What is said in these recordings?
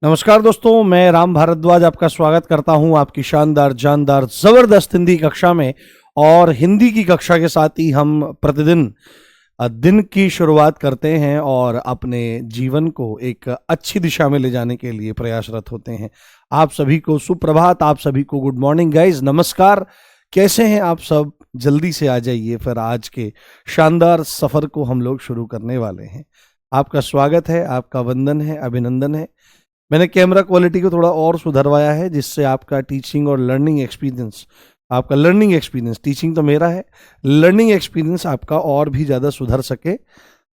नमस्कार दोस्तों, मैं राम भारद्वाज आपका स्वागत करता हूं आपकी शानदार जानदार जबरदस्त हिंदी कक्षा में। और हिंदी की कक्षा के साथ ही हम प्रतिदिन दिन की शुरुआत करते हैं और अपने जीवन को एक अच्छी दिशा में ले जाने के लिए प्रयासरत होते हैं। आप सभी को सुप्रभात, आप सभी को गुड मॉर्निंग गाइज, नमस्कार। कैसे हैं आप सब? जल्दी से आ जाइए, फिर आज के शानदार सफर को हम लोग शुरू करने वाले हैं। आपका स्वागत है, आपका वंदन है, अभिनंदन है। मैंने कैमरा क्वालिटी को थोड़ा और सुधरवाया है जिससे आपका टीचिंग और लर्निंग एक्सपीरियंस, आपका लर्निंग एक्सपीरियंस, टीचिंग तो मेरा है, लर्निंग एक्सपीरियंस आपका और भी ज़्यादा सुधर सके।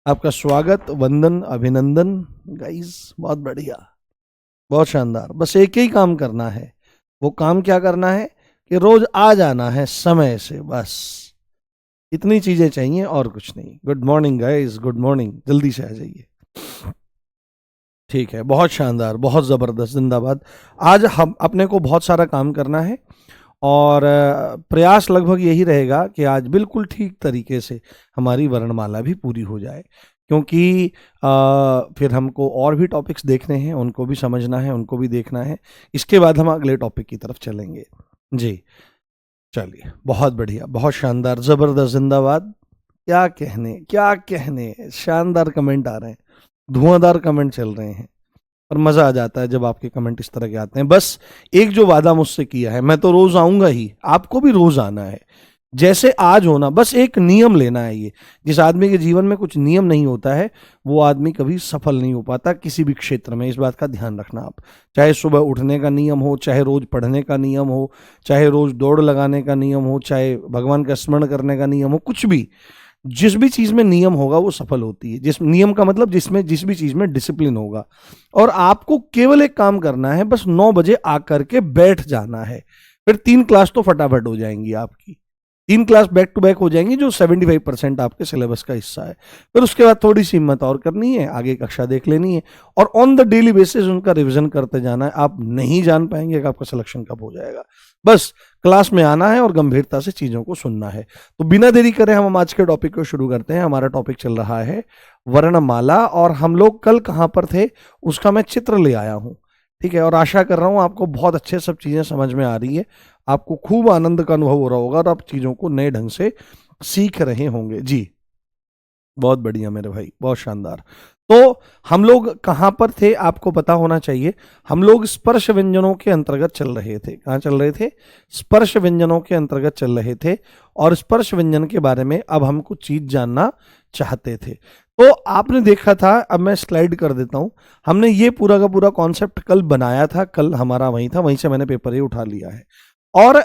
आपका स्वागत, वंदन, अभिनंदन गाइस। बहुत बढ़िया, बहुत शानदार। बस एक ही काम करना है। वो काम क्या करना है कि रोज आ जाना है समय से, बस इतनी चीज़ें चाहिए और कुछ नहीं। Good morning guys, good morning, जल्दी से आ जाइए। ठीक है, बहुत शानदार, बहुत ज़बरदस्त, जिंदाबाद। आज हम अपने को बहुत सारा काम करना है और प्रयास लगभग यही रहेगा कि आज बिल्कुल ठीक तरीके से हमारी वर्णमाला भी पूरी हो जाए, क्योंकि फिर हमको और भी टॉपिक्स देखने हैं, उनको भी समझना है, उनको भी देखना है। इसके बाद हम अगले टॉपिक की तरफ चलेंगे। जी चलिए, बहुत बढ़िया, बहुत शानदार, ज़बरदस्त, जिंदाबाद। क्या कहने, क्या कहने, शानदार कमेंट आ रहे हैं, धुआंधार कमेंट चल रहे हैं। और मजा आ जाता है जब आपके कमेंट इस तरह के आते हैं। बस एक जो वादा मुझसे किया है, मैं तो रोज आऊंगा ही, आपको भी रोज आना है, जैसे आज होना। बस एक नियम लेना है। ये जिस आदमी के जीवन में कुछ नियम नहीं होता है, वो आदमी कभी सफल नहीं हो पाता किसी भी क्षेत्र में। इस बात का ध्यान रखना आप। चाहे सुबह उठने का नियम हो, चाहे रोज पढ़ने का नियम हो, चाहे रोज दौड़ लगाने का नियम हो, चाहे भगवान का स्मरण करने का नियम हो, कुछ भी, जिस भी चीज में नियम होगा वो सफल होती है। जिस नियम का मतलब जिसमें जिस भी चीज में डिसिप्लिन होगा। और आपको केवल एक काम करना है, बस 9 बजे आकर के बैठ जाना है। फिर 3 क्लास तो फटाफट हो जाएंगी आपकी। 3 क्लास बैक टू बैक हो जाएंगी, जो 75% आपके सिलेबस का हिस्सा है। फिर उसके बाद थोड़ी सी हिम्मत और करनी है, आगे कक्षा देख लेनी है और ऑन द डेली बेसिस उनका रिवीजन करते जाना है। आप नहीं जान पाएंगे कि आपका सिलेक्शन कब हो जाएगा। बस क्लास में आना है और गंभीरता से चीजों को सुनना है। तो बिना देरी करे हम आज के टॉपिक को शुरू करते हैं। हमारा टॉपिक चल रहा है वर्णमाला, और हम लोग कल कहाँ पर थे उसका मैं चित्र ले आया हूँ। ठीक है, और आशा कर रहा हूँ आपको बहुत अच्छे सब चीजें समझ में आ रही है, आपको खूब आनंद का अनुभव हो रहा होगा और आप चीजों को नए ढंग से सीख रहे होंगे। जी बहुत बढ़िया मेरे भाई, बहुत शानदार। तो हम लोग कहाँ पर थे आपको पता होना चाहिए। हम लोग स्पर्श व्यंजनों के अंतर्गत चल रहे थे। कहाँ चल रहे थे? स्पर्श व्यंजनों के अंतर्गत चल रहे थे। और स्पर्श व्यंजन के बारे में अब हम कुछ चीज जानना चाहते थे। तो आपने देखा था, अब मैं स्लाइड कर देता हूं। हमने ये पूरा का पूरा कॉन्सेप्ट कल बनाया था, कल हमारा वहीं था, वहीं से मैंने पेपर ही उठा लिया है। और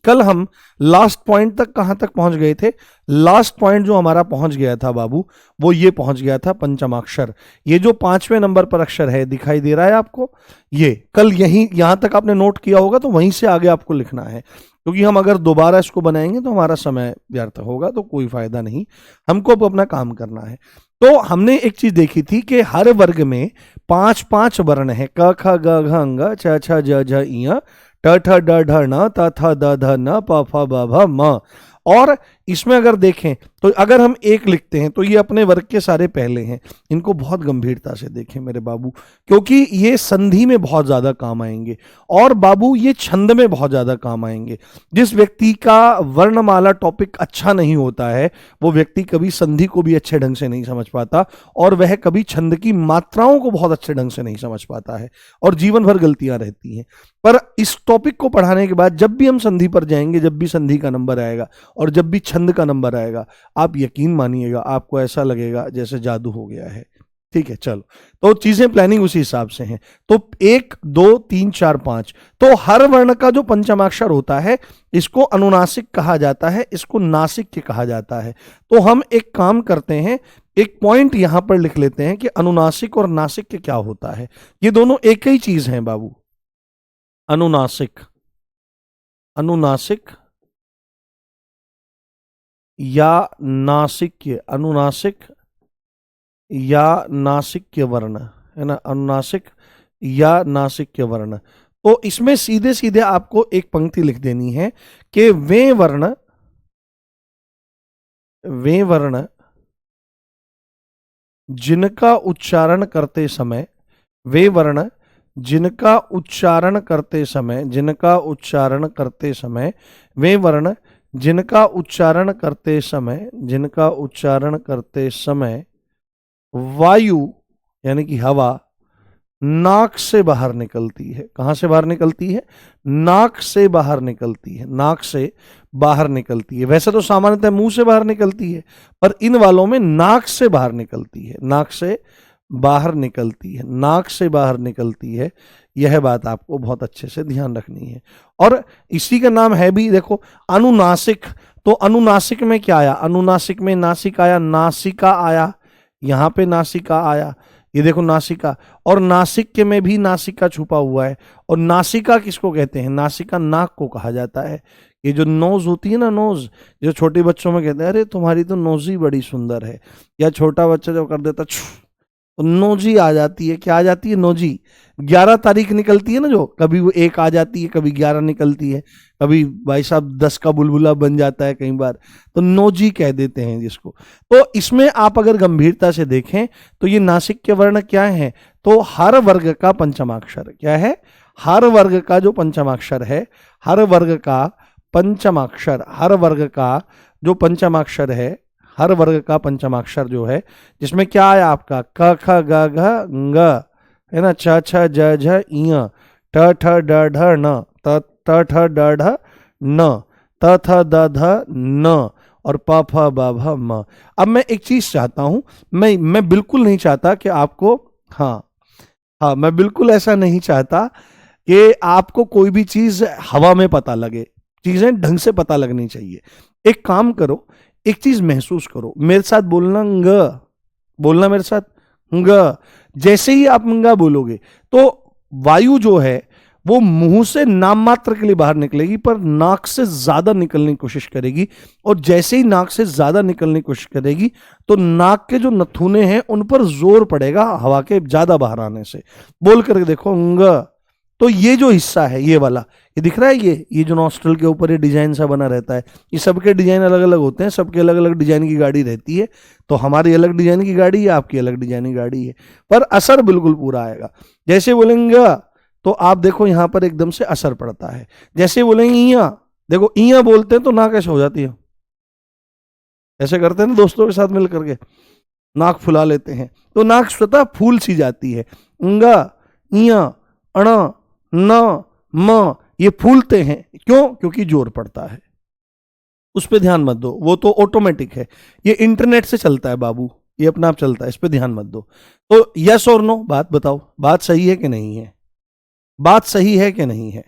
कल हम लास्ट पॉइंट तक कहां तक पहुंच गए थे? लास्ट पॉइंट जो हमारा पहुंच गया था बाबू, वो ये पहुंच गया था पंचमाक्षर। ये जो 5वें नंबर पर अक्षर है, दिखाई दे रहा है आपको? ये कल यहां तक आपने नोट किया होगा, तो वहीं से आगे आपको लिखना है, क्योंकि हम अगर दोबारा इसको बनाएंगे तो हमारा समय व्यर्थ होगा, तो कोई फायदा नहीं। हमको अब अपना काम करना है। तो हमने एक चीज देखी थी कि हर वर्ग में 5-5 वर्ण है। क ख ग घ अंग छ छ ज झ ञ ट ठ ड ढ न त थ द ध न प फ ब भ म। और इसमें अगर देखें तो अगर हम एक लिखते हैं तो ये अपने वर्ग के सारे पहले हैं। इनको बहुत गंभीरता से देखें मेरे बाबू, क्योंकि ये संधि में बहुत ज्यादा काम आएंगे और बाबू ये छंद में बहुत ज्यादा काम आएंगे। जिस व्यक्ति का वर्णमाला टॉपिक अच्छा नहीं होता है, वो व्यक्ति कभी संधि को भी अच्छे ढंग से नहीं समझ पाता और वह कभी छंद की मात्राओं को बहुत अच्छे ढंग से नहीं समझ पाता है और जीवन भर गलतियां रहती हैं। पर इस टॉपिक को पढ़ाने के बाद जब भी हम संधि पर जाएंगे, जब भी संधि का नंबर आएगा और जब भी छंद का नंबर आएगा, आप यकीन मानिएगा आपको ऐसा लगेगा जैसे जादू हो गया है। ठीक है, चलो, तो चीजें प्लानिंग उसी हिसाब से हैं। तो 1 2 3 4 5, तो हर वर्ण का जो पंचमाक्षर होता है इसको अनुनासिक कहा जाता है, इसको नासिक कहा जाता है। तो हम एक काम करते हैं, एक पॉइंट यहां पर लिख लेते हैं कि अनुनासिक और नासिक क्या होता है। ये दोनों एक ही चीज हैं बाबू। अनुनासिक, अनुनासिक या नासिक्य, अनुनासिक या नासिक्य वर्ण, है ना, अनुनासिक या नासिक्य वर्ण। तो इसमें सीधे सीधे आपको एक पंक्ति लिख देनी है कि वे वर्ण जिनका उच्चारण करते समय, वे वर्ण जिनका उच्चारण करते समय, जिनका उच्चारण करते समय वे वर्ण, जिनका उच्चारण करते समय, जिनका उच्चारण करते समय वायु यानी कि हवा नाक से बाहर निकलती है। कहां से बाहर निकलती है? नाक से बाहर निकलती है, नाक से बाहर निकलती है। वैसे तो सामान्यतः मुंह से बाहर निकलती है, पर इन वालों में नाक से बाहर निकलती है, नाक से बाहर निकलती है, नाक से बाहर निकलती है। यह बात आपको बहुत अच्छे से ध्यान रखनी है। और इसी का नाम है भी, देखो, अनुनासिक। तो अनुनासिक में क्या आया? अनुनासिक में नासिक आया, नासिका आया, यहां पे नासिका आया, ये देखो नासिका। और नासिक के में भी नासिका छुपा हुआ है। और नासिका किसको कहते हैं? नासिका नाक को कहा जाता है। ये जो नोज होती है ना, नोज, जो छोटे बच्चों में कहते हैं अरे तुम्हारी तो नोज ही बड़ी सुंदर है, या छोटा बच्चा जो कर देता तो नोजी आ जाती है। क्या आ जाती है? नोजी। 11 तारीख निकलती है ना, जो कभी वो 1 आ जाती है, कभी 11 निकलती है, कभी भाई साहब 10 का बुलबुला बन जाता है कई बार, तो नोजी कह देते हैं जिसको। तो इसमें आप अगर गंभीरता से देखें तो ये नासिक के वर्ण क्या है? तो हर वर्ग का पंचमाक्षर क्या है? हर वर्ग का जो पंचमाक्षर है, हर वर्ग का पंचमाक्षर, हर वर्ग का जो पंचमाक्षर है, हर वर्ग का पंचमाक्षर जो है, जिसमें क्या आया आपका? क ख ग घ ng, है ना, छ छ ज झ ञ, ट ठ ड ढ न, त ठ ड ढ न, त थ द ध न, और प फ ब भ म। अब मैं एक चीज चाहता हूं, मैं बिल्कुल नहीं चाहता कि आपको, हाँ हाँ, मैं बिल्कुल ऐसा नहीं चाहता कि आपको कोई भी चीज हवा में पता लगे। चीजें ढंग से पता लगनी चाहिए। एक काम करो, एक चीज महसूस करो, मेरे साथ बोलना, ग, बोलना मेरे साथ, ग। जैसे ही आप ग बोलोगे तो वायु जो है वो मुंह से नाम मात्र के लिए बाहर निकलेगी, पर नाक से ज्यादा निकलने की कोशिश करेगी। और जैसे ही नाक से ज्यादा निकलने की कोशिश करेगी तो नाक के जो नथुने हैं उन पर जोर पड़ेगा हवा के ज्यादा बाहर आने से। बोल करके देखो, ग। तो ये जो हिस्सा है, ये वाला, ये दिख रहा है, ये जो नॉस्ट्रल के ऊपर ये डिजाइन सा बना रहता है, ये सबके डिजाइन अलग अलग होते हैं, सबके अलग अलग डिजाइन की गाड़ी रहती है। तो हमारी अलग डिजाइन की गाड़ी है, आपकी अलग डिजाइन की गाड़ी है, पर असर बिल्कुल पूरा आएगा। जैसे बोलेंगे तो आप देखो यहां पर एकदम से असर पड़ता है। जैसे बोलेंगे इया, देखो इया बोलते हैं तो नाक ऐसे हो जाती है, ऐसे करते हैं ना दोस्तों के साथ मिल करके, नाक फुला लेते हैं, तो नाक स्वतः फूल सी जाती है। इंगा, इया, अण, न, म, ये फूलते हैं। क्यों? क्योंकि जोर पड़ता है। उस पर ध्यान मत दो, वो तो ऑटोमेटिक है, ये इंटरनेट से चलता है बाबू, ये अपना आप चलता है, इस पर ध्यान मत दो। तो यस और नो, बात बताओ, बात सही है कि नहीं है? बात सही है कि नहीं है?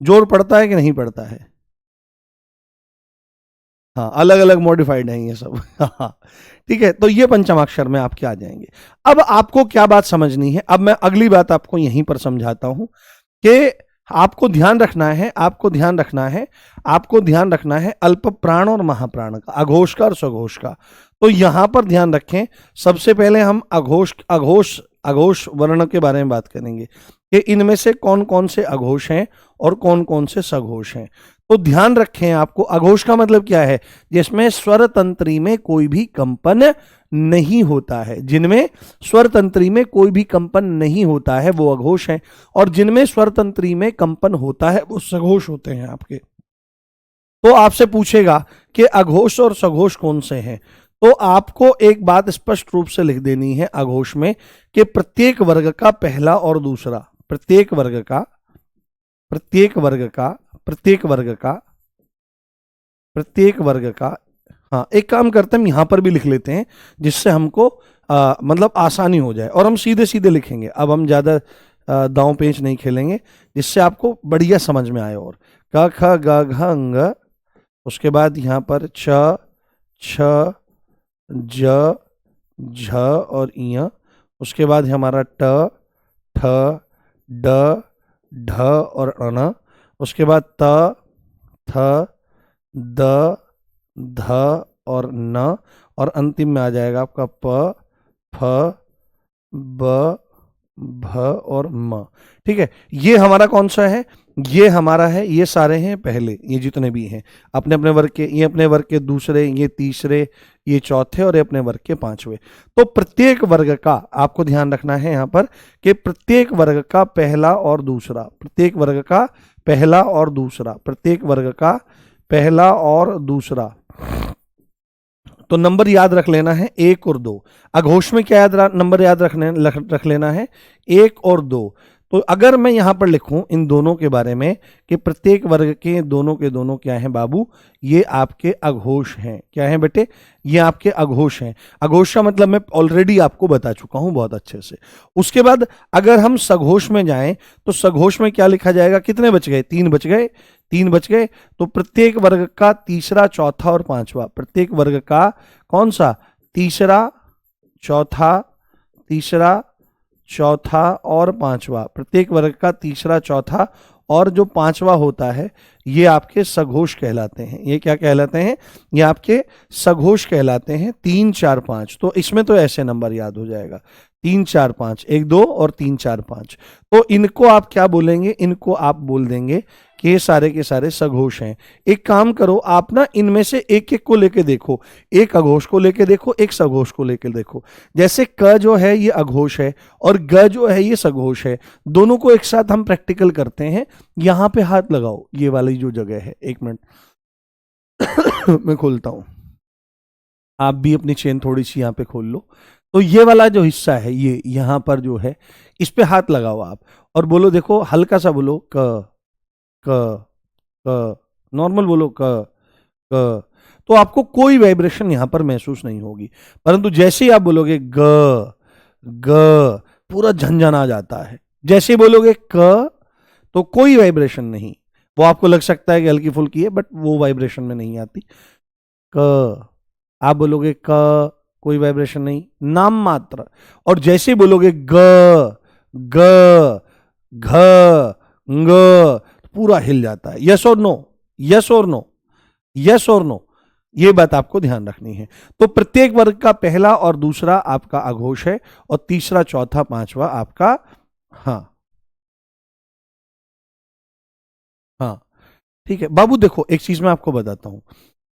जोर पड़ता है कि नहीं पड़ता है? हाँ, अलग अलग मॉडिफाइड हैं ये सब। हाँ, ठीक है। तो ये पंचमाक्षर में आपके आ जाएंगे। अब आपको क्या बात समझनी है? अब मैं अगली बात आपको यहीं पर समझाता हूं कि आपको ध्यान रखना है, आपको ध्यान रखना है, आपको ध्यान रखना है अल्प प्राण और महाप्राण का, अघोष का और स्वघोष का। तो यहां पर ध्यान रखें, सबसे पहले हम अघोष अघोष अघोष वर्ण के बारे में बात करेंगे कि इनमें से कौन कौन से अघोष हैं और कौन कौन से सघोष हैं। तो ध्यान रखें, आपको अघोष का मतलब क्या है? जिसमें स्वर तंत्री में कोई भी कंपन नहीं होता है, जिनमें स्वर तंत्री में कोई भी कंपन नहीं होता है वो अघोष है, और जिनमें स्वर तंत्री में कंपन होता है वो सघोष होते हैं आपके। तो आपसे पूछेगा कि अघोष और सघोष कौन से हैं, तो आपको एक बात स्पष्ट रूप से लिख देनी है अघोष में कि प्रत्येक वर्ग का पहला और दूसरा, प्रत्येक वर्ग का, प्रत्येक वर्ग का, प्रत्येक वर्ग का, प्रत्येक वर्ग का, हाँ, एक काम करते हैं, हम यहां पर भी लिख लेते हैं जिससे हमको मतलब आसानी हो जाए, और हम सीधे सीधे लिखेंगे। अब हम ज्यादा दांव पेंच नहीं खेलेंगे, जिससे आपको बढ़िया समझ में आए। और क ख ग घ ng, उसके बाद यहां पर छ छ ज झ और इय, उसके बाद हमारा ट ठ ड ढ और अण, उसके बाद त थ द ध और न, और अंतिम में आ जाएगा आपका प फ ब भ और म। ठीक है, ये हमारा कौन सा है? ये हमारा है, ये सारे हैं पहले, ये जितने भी हैं अपने अपने वर्ग के, ये अपने वर्ग के दूसरे, ये तीसरे, ये चौथे और ये अपने वर्ग के पांचवे। तो प्रत्येक वर्ग का आपको ध्यान रखना है यहां पर कि प्रत्येक वर्ग का पहला और दूसरा, प्रत्येक वर्ग का पहला और दूसरा, प्रत्येक वर्ग का पहला और दूसरा। तो नंबर याद रख लेना है 1 और 2। अघोष में क्या नंबर याद रख लेना है? 1 और 2। तो अगर मैं यहां पर लिखूं इन दोनों के बारे में कि प्रत्येक वर्ग के दोनों क्या हैं बाबू? ये आपके अघोष हैं। क्या हैं बेटे? ये आपके अघोष हैं। अघोष का मतलब मैं ऑलरेडी आपको बता चुका हूं बहुत अच्छे से। उसके बाद अगर हम सघोष में जाएं तो सघोष में क्या लिखा जाएगा? कितने बच गए? 3 बच गए, 3 बच गए। तो प्रत्येक वर्ग का तीसरा, चौथा और पांचवा, प्रत्येक वर्ग का कौन सा? तीसरा, चौथा, तीसरा, चौथा और पांचवा, प्रत्येक वर्ग का तीसरा, चौथा और जो पांचवा होता है ये आपके सघोष कहलाते हैं। ये क्या कहलाते हैं? ये आपके सघोष कहलाते हैं। 3 4 5। तो इसमें तो ऐसे नंबर याद हो जाएगा 3 4 5, 1 2 और 3 4 5। तो इनको आप क्या बोलेंगे? इनको आप बोल देंगे कि ये सारे के सारे सघोष हैं। एक काम करो आप ना, इनमें से एक एक को लेके देखो, एक अघोष को लेके देखो, एक सघोष को लेके देखो। जैसे क जो है ये अघोष है और ग जो है ये सघोष है, दोनों को एक साथ हम प्रैक्टिकल करते हैं। यहां पे हाथ लगाओ, ये वाली जो जगह है, 1 मिनट मैं खोलता हूं, आप भी अपनी चेन थोड़ी सी यहां पे खोल लो। तो ये वाला जो हिस्सा है, ये यहां पर जो है, इस पे हाथ लगाओ आप और बोलो, देखो हल्का सा बोलो क क क, नॉर्मल बोलो क क। तो आपको कोई वाइब्रेशन यहां पर महसूस नहीं होगी, परंतु जैसे ही आप बोलोगे ग ग, पूरा झंझना जाता है। जैसे ही बोलोगे क तो कोई वाइब्रेशन नहीं, वो आपको लग सकता है कि हल्की फुल्की है, बट वो वाइब्रेशन में नहीं आती। क, आप बोलोगे क, कोई वाइब्रेशन नहीं, नाम मात्र। और जैसे ही बोलोगे ग ग घ ग, पूरा हिल जाता है। यस और नो, यस और नो, यस और नो, ये बात आपको ध्यान रखनी है। तो प्रत्येक वर्ग का पहला और दूसरा आपका अघोष है और तीसरा, चौथा, पांचवा आपका हाँ हाँ। ठीक है बाबू, देखो एक चीज मैं आपको बताता हूं,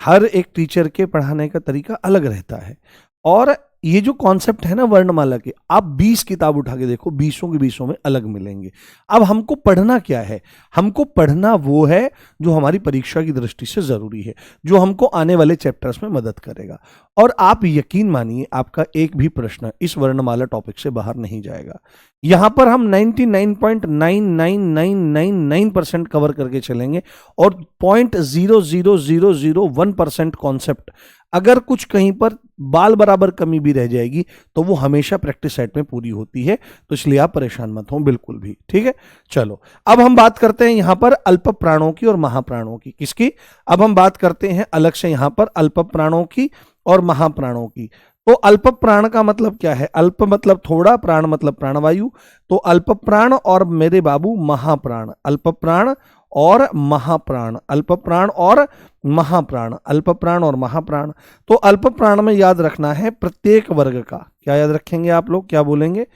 हर एक टीचर के पढ़ाने का तरीका अलग रहता है। और ये जो कॉन्सेप्ट है ना वर्णमाला के, आप 20 किताब उठा के देखो, 20 के 20 में अलग मिलेंगे। अब हमको पढ़ना क्या है? हमको पढ़ना वो है जो हमारी परीक्षा की दृष्टि से जरूरी है, जो हमको आने वाले चैप्टर्स में मदद करेगा। और आप यकीन मानिए, आपका एक भी प्रश्न इस वर्णमाला टॉपिक से बाहर नहीं जाएगा। यहां पर हम 99.99999% कवर करके चलेंगे और 0.00001% कॉन्सेप्ट, अगर कुछ कहीं पर बाल बराबर कमी भी रह जाएगी तो वो हमेशा प्रैक्टिस सेट में पूरी होती है। तो इसलिए आप परेशान मत हो बिल्कुल भी। ठीक है, चलो अब हम बात करते हैं यहां पर अल्प प्राणों की और महाप्राणों की। किसकी? अब हम बात करते हैं अलग से यहां पर अल्प प्राणों की और महाप्राणों की। तो अल्प प्राण का मतलब क्या है? अल्प मतलब थोड़ा, प्राण मतलब प्राणवायु। तो अल्प प्राण और मेरे बाबू महाप्राण, अल्प प्राण और महाप्राण, अल्प प्राण और महाप्राण, अल्प प्राण और महाप्राण। तो अल्प प्राण में याद रखना है प्रत्येक वर्ग का, क्या याद रखेंगे आप लोग? क्या बोलेंगे?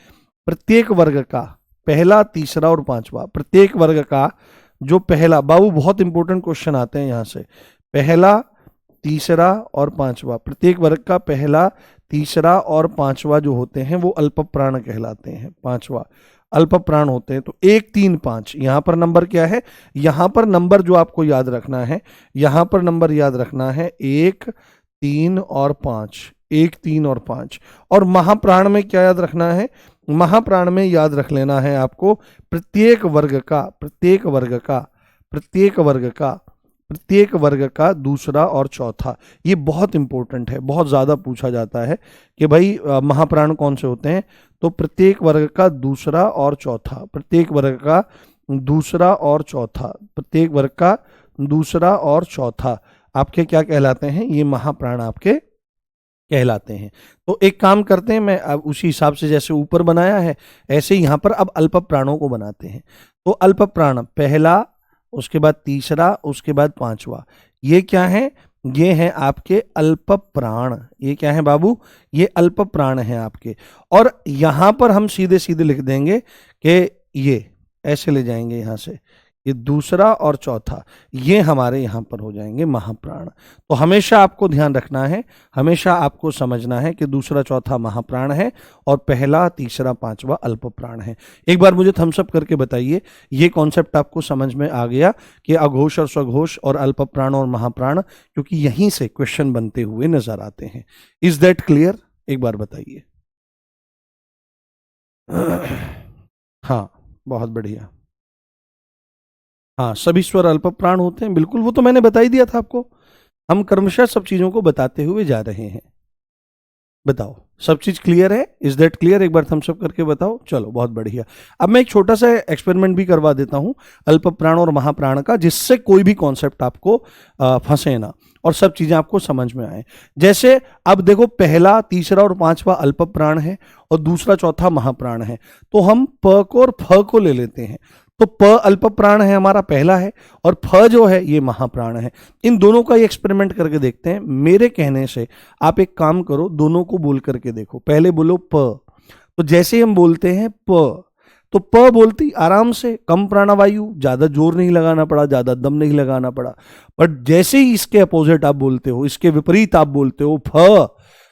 प्रत्येक वर्ग का पहला, तीसरा और पांचवा, प्रत्येक वर्ग का जो पहला, बाबू बहुत इंपॉर्टेंट क्वेश्चन आते हैं यहां से, पहला, तीसरा और पांचवा, प्रत्येक वर्ग का पहला, तीसरा और पांचवा जो होते हैं वो अल्प प्राण कहलाते हैं। पांचवा अल्प प्राण होते हैं। तो 1 3 5, यहां पर नंबर क्या है? यहां पर नंबर जो आपको याद रखना है, यहां पर नंबर याद रखना है 1 3 और 5, 1 3 और 5। और महाप्राण में क्या याद रखना है? महाप्राण में याद रख लेना है आपको प्रत्येक वर्ग का, प्रत्येक वर्ग का, प्रत्येक वर्ग का, प्रत्येक वर्ग का दूसरा और चौथा। ये बहुत इंपॉर्टेंट है, बहुत ज्यादा पूछा जाता है कि भाई महाप्राण कौन से होते हैं। तो प्रत्येक वर्ग का दूसरा और चौथा, प्रत्येक वर्ग का दूसरा और चौथा, प्रत्येक वर्ग का दूसरा और चौथा आपके क्या कहलाते हैं? ये महाप्राण आपके कहलाते हैं। तो एक काम करते हैं, मैं अब उसी हिसाब से जैसे ऊपर बनाया है ऐसे यहां पर अब अल्प प्राणों को बनाते हैं। तो अल्प प्राण पहला, उसके बाद तीसरा, उसके बाद पांचवा, ये क्या है? ये हैं आपके अल्प प्राण। ये क्या है बाबू? ये अल्प प्राण हैं आपके। और यहां पर हम सीधे सीधे लिख देंगे कि ये ऐसे ले जाएंगे यहां से, ये दूसरा और चौथा ये हमारे यहां पर हो जाएंगे महाप्राण। तो हमेशा आपको ध्यान रखना है, हमेशा आपको समझना है कि दूसरा चौथा महाप्राण है और पहला तीसरा पांचवा अल्प प्राण है। एक बार मुझे थम्स अप करके बताइए ये कॉन्सेप्ट आपको समझ में आ गया कि अघोष और स्वघोष और अल्प प्राण और महाप्राण, क्योंकि यहीं से क्वेश्चन बनते हुए नजर आते हैं। Is that clear? एक बार बताइए। हाँ, बहुत बढ़िया। हाँ, सभी स्वर अल्प प्राण होते हैं, बिल्कुल, वो तो मैंने बता ही दिया था आपको। हम क्रमशः सब चीजों को बताते हुए जा रहे हैं। बताओ, सब चीज क्लियर है? Is that clear? एक बार थम्स अप करके बताओ। चलो, बहुत बढ़िया। अब मैं एक छोटा सा एक्सपेरिमेंट भी करवा देता हूं अल्प प्राण और महाप्राण का, जिससे कोई भी कॉन्सेप्ट आपको फंसे ना और सब चीजें आपको समझ में आए। जैसे अब देखो, पहला तीसरा और पांचवा अल्प प्राण है और दूसरा चौथा महाप्राण है, तो हम प को और फ को ले लेते हैं। तो प अल्प प्राण है हमारा, पहला है, और फ जो है ये महाप्राण है। इन दोनों का एक्सपेरिमेंट करके देखते हैं। मेरे कहने से आप एक काम करो, दोनों को बोल करके देखो। पहले बोलो प, तो जैसे हम बोलते हैं प, तो प बोलती आराम से, कम प्राणवायु, ज्यादा जोर नहीं लगाना पड़ा, ज्यादा दम नहीं लगाना पड़ा। बट जैसे ही इसके अपोजिट आप बोलते हो, इसके विपरीत आप बोलते हो फ,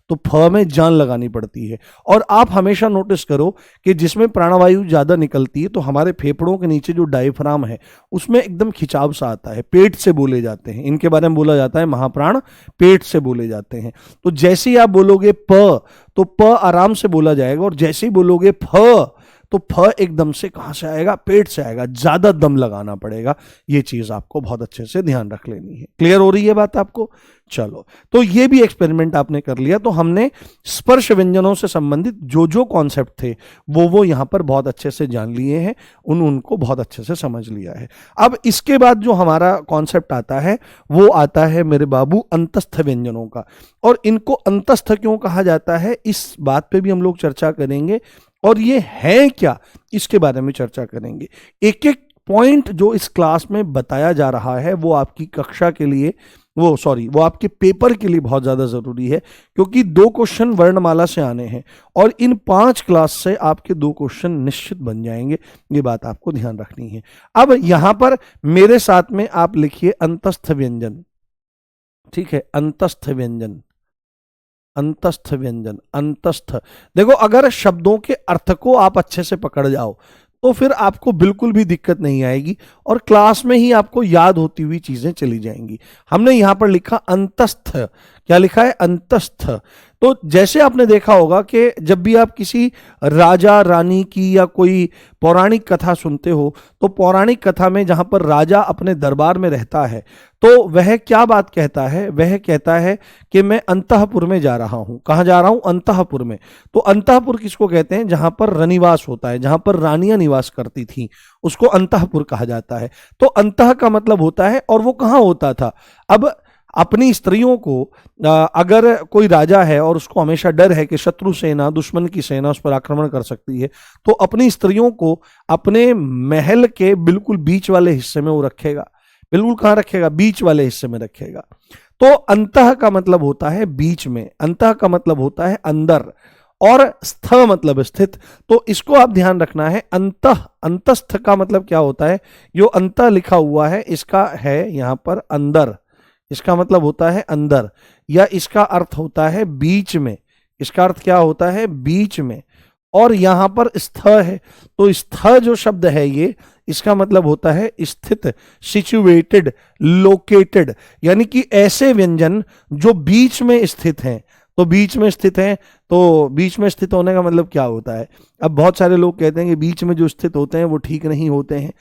तो फ में जान लगानी पड़ती है। और आप हमेशा नोटिस करो कि जिसमें प्राणवायु ज्यादा निकलती है, तो हमारे फेफड़ों के नीचे जो डायफ्राम है उसमें एकदम खिंचाव सा आता है, पेट से बोले जाते हैं। इनके बारे में बोला जाता है महाप्राण पेट से बोले जाते हैं। तो जैसे ही आप बोलोगे प, तो प आराम से बोला जाएगा, और जैसे ही बोलोगे फ, तो फ एकदम से कहां से आएगा? पेट से आएगा, ज्यादा दम लगाना पड़ेगा। ये चीज आपको बहुत अच्छे से ध्यान रख लेनी है। क्लियर हो रही है बात आपको? चलो, तो ये भी एक्सपेरिमेंट आपने कर लिया। तो हमने स्पर्श व्यंजनों से संबंधित जो जो कॉन्सेप्ट थे वो यहां पर बहुत अच्छे से जान लिए हैं, उनको बहुत अच्छे से समझ लिया है। अब इसके बाद जो हमारा कॉन्सेप्ट आता है वो आता है मेरे बाबू अंतस्थ व्यंजनों का। और इनको अंतस्थ क्यों कहा जाता है, इस बात पे भी हम लोग चर्चा करेंगे, और ये है क्या इसके बारे में चर्चा करेंगे। एक एक पॉइंट जो इस क्लास में बताया जा रहा है वो आपकी कक्षा के लिए, वो आपके पेपर के लिए बहुत ज्यादा जरूरी है, क्योंकि 2 क्वेश्चन वर्णमाला से आने हैं और इन 5 क्लास से आपके 2 क्वेश्चन निश्चित बन जाएंगे। ये बात आपको ध्यान रखनी है। अब यहां पर मेरे साथ में आप लिखिए अंतस्थ व्यंजन। ठीक है, अंतस्थ व्यंजन, अंतस्थ व्यंजन, अंतस्थ। देखो, अगर शब्दों के अर्थ को आप अच्छे से पकड़ जाओ तो फिर आपको बिल्कुल भी दिक्कत नहीं आएगी और क्लास में ही आपको याद होती हुई चीजें चली जाएंगी। हमने यहां पर लिखा अंतस्थ। क्या लिखा है? अंतस्थ। तो जैसे आपने देखा होगा कि जब भी आप किसी राजा रानी की या कोई पौराणिक कथा सुनते हो, तो पौराणिक कथा में जहां पर राजा अपने दरबार में रहता है, तो वह क्या बात कहता है? वह कहता है कि मैं अंतःपुर में जा रहा हूं। कहां जा रहा हूं? अंतःपुर में। तो अंतःपुर किसको कहते हैं? जहां पर रनिवास होता है, जहां पर रानियां निवास करती थी, उसको अंतःपुर कहा जाता है। तो अंतः का मतलब होता है, और वो कहां होता था? अब अपनी स्त्रियों को, अगर कोई राजा है और उसको हमेशा डर है कि शत्रु सेना, दुश्मन की सेना उस पर आक्रमण कर सकती है, तो अपनी स्त्रियों को अपने महल के बिल्कुल बीच वाले हिस्से में वो रखेगा। बिल्कुल कहां रखेगा? बीच वाले हिस्से में रखेगा। तो अंतः का मतलब होता है बीच में, अंतः का मतलब होता है अंदर, और स्थ मतलब स्थित। तो इसको आप ध्यान रखना है। अंतः, अंतस्थ का मतलब क्या होता है? जो अंतः लिखा हुआ है इसका है यहां पर अंदर, इसका मतलब होता है अंदर, या इसका अर्थ होता है बीच में। इसका अर्थ क्या होता है? बीच में। और यहां पर स्थ है, तो स्थ जो शब्द है ये, इसका मतलब होता है स्थित, सिचुएटेड, लोकेटेड, यानी कि ऐसे व्यंजन जो बीच में स्थित हैं। तो बीच में स्थित हैं, तो बीच में स्थित होने का मतलब क्या होता है? अब बहुत सारे लोग कहते हैं कि बीच में जो स्थित होते हैं वो ठीक नहीं होते हैं,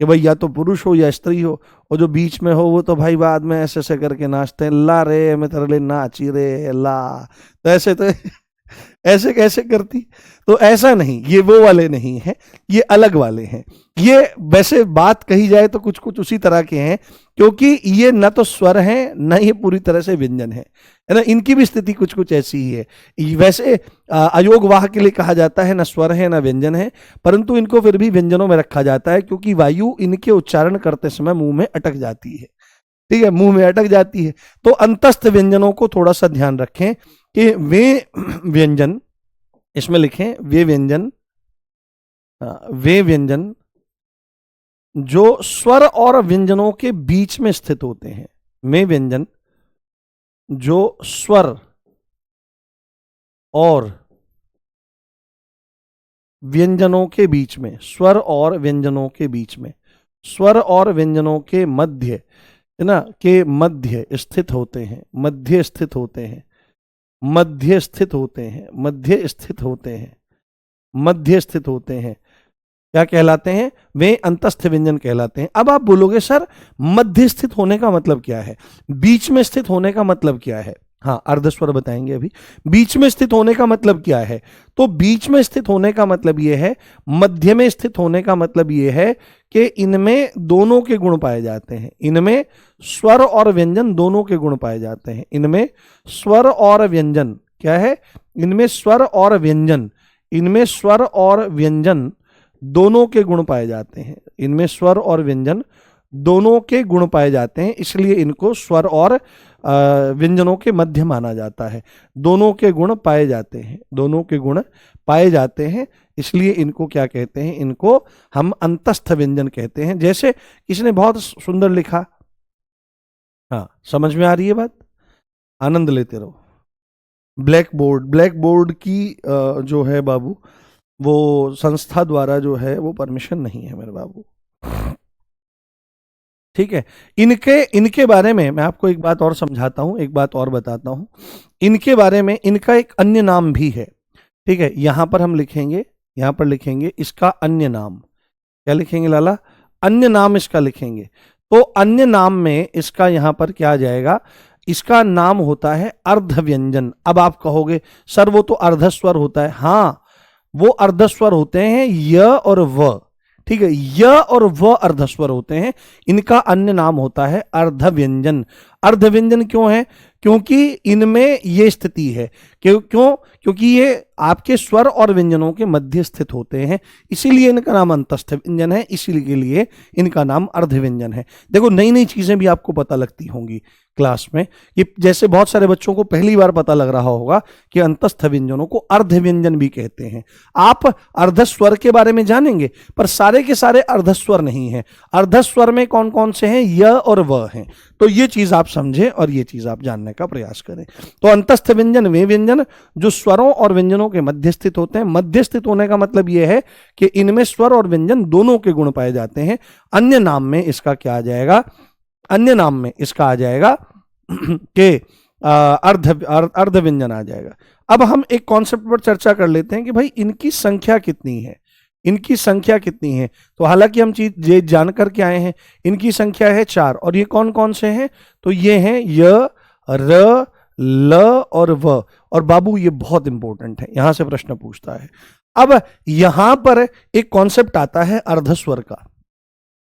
कि भाई या तो पुरुष हो या स्त्री हो, और जो बीच में हो वो तो भाई बाद में ऐसे ऐसे करके नाचते हैं, ला रे मैं तेरे लिए नाची रे ला, तो ऐसे तो ऐसे कैसे करती? तो ऐसा नहीं, ये वो वाले नहीं है, ये अलग वाले हैं। ये वैसे बात कही जाए तो कुछ कुछ उसी तरह के हैं, क्योंकि ये न तो स्वर हैं न ये पूरी तरह से व्यंजन है ना। इनकी भी स्थिति कुछ कुछ ऐसी ही है। वैसे अयोग वाह के लिए कहा जाता है, न स्वर है न व्यंजन है, परंतु इनको फिर भी व्यंजनों में रखा जाता है, क्योंकि वायु इनके उच्चारण करते समय मुंह में अटक जाती है। ठीक है, मुंह में अटक जाती है। तो अंतस्थ व्यंजनों को थोड़ा सा ध्यान रखें कि वे व्यंजन, इसमें लिखें वे व्यंजन, वे व्यंजन जो स्वर और व्यंजनों के बीच में स्थित होते हैं। वे व्यंजन जो स्वर और व्यंजनों के बीच में, स्वर और व्यंजनों के बीच में, स्वर और व्यंजनों के मध्य, है ना, के मध्य स्थित होते हैं, मध्य स्थित होते हैं, मध्य स्थित होते हैं, मध्य स्थित होते हैं, मध्य स्थित होते हैं, क्या कहलाते हैं? वे अंतस्थ व्यंजन कहलाते हैं। अब आप बोलोगे सर मध्य स्थित होने का मतलब क्या है, बीच में स्थित होने का मतलब क्या है? हाँ, अर्धस्वर बताएंगे अभी। बीच में स्थित होने का मतलब क्या है? तो बीच में स्थित होने का मतलब यह है, मध्य में स्थित होने का मतलब यह है कि इनमें दोनों के गुण पाए जाते हैं, इनमें स्वर और व्यंजन दोनों के गुण पाए जाते हैं, इनमें स्वर और व्यंजन क्या है? इनमें स्वर और व्यंजन, इनमें स्वर और व्यंजन दोनों के गुण पाए जाते हैं, इनमें स्वर और व्यंजन दोनों के गुण पाए जाते हैं, इसलिए इनको स्वर और व्यंजनों के मध्य माना जाता है। दोनों के गुण पाए जाते हैं, दोनों के गुण पाए जाते हैं, इसलिए इनको क्या कहते हैं? इनको हम अंतस्थ व्यंजन कहते हैं। जैसे किसने बहुत सुंदर लिखा, हाँ समझ में आ रही है बात? आनंद लेते रहो। ब्लैक बोर्ड, ब्लैक बोर्ड की जो है बाबू, वो संस्था द्वारा जो है वो परमिशन नहीं है मेरे बाबू, ठीक है। इनके बारे में मैं आपको एक बात और समझाता हूं, एक बात और बताता हूं। इनके बारे में, इनका एक अन्य नाम भी है, ठीक है। यहां पर हम लिखेंगे, यहां पर लिखेंगे इसका अन्य नाम, क्या लिखेंगे लाला? अन्य नाम इसका लिखेंगे। तो अन्य नाम में इसका यहां पर क्या आ जाएगा? इसका नाम होता है अर्ध व्यंजन। अब आप कहोगे सर वो तो अर्धस्वर होता है। हाँ, वो अर्धस्वर होते हैं य और व, ठीक है, य और व अर्धस्वर होते हैं। इनका अन्य नाम होता है अर्ध व्यंजन। अर्ध व्यंजन क्यों है? क्योंकि इनमें ये स्थिति है, क्योंकि ये आपके स्वर और व्यंजनों के मध्य स्थित होते हैं, इसीलिए इनका नाम अंतस्थ व्यंजन है, इसीलिए इनका नाम अर्ध व्यंजन है। देखो नई नई चीजें भी आपको पता लगती होंगी क्लास में, कि जैसे बहुत सारे बच्चों को पहली बार पता लग रहा होगा कि अंतस्थ व्यंजनों को अर्ध व्यंजन भी कहते हैं। आप अर्धस्वर के बारे में जानेंगे, पर सारे के सारे अर्धस्वर नहीं है। अर्धस्वर में कौन कौन से हैं? य और व हैं। तो ये चीज आप समझें और ये चीज आप जानने का प्रयास करें। तो अंतस्थ व्यंजन वे व्यंजन जो स्वरों और व्यंजनों के मध्य स्थित होते हैं। मध्य स्थित होने का मतलब यह है कि इनमें स्वर और व्यंजन दोनों के गुण पाए जाते हैं। अन्य नाम में इसका क्या आ जाएगा? अन्य नाम में इसका आ जाएगा कि अर्ध व्यंजन आ जाएगा। अब हम एक कॉन्सेप्ट पर चर्चा कर लेते हैं कि भाई इनकी संख्या कितनी है, इनकी संख्या कितनी है। तो हालांकि हम चीज ये जान करके आए हैं, इनकी संख्या है 4। और ये कौन कौन से हैं? तो ये हैं य, र, ल और व। और बाबू ये बहुत इंपॉर्टेंट है, यहां से प्रश्न पूछता है। अब यहां पर एक कॉन्सेप्ट आता है अर्धस्वर का।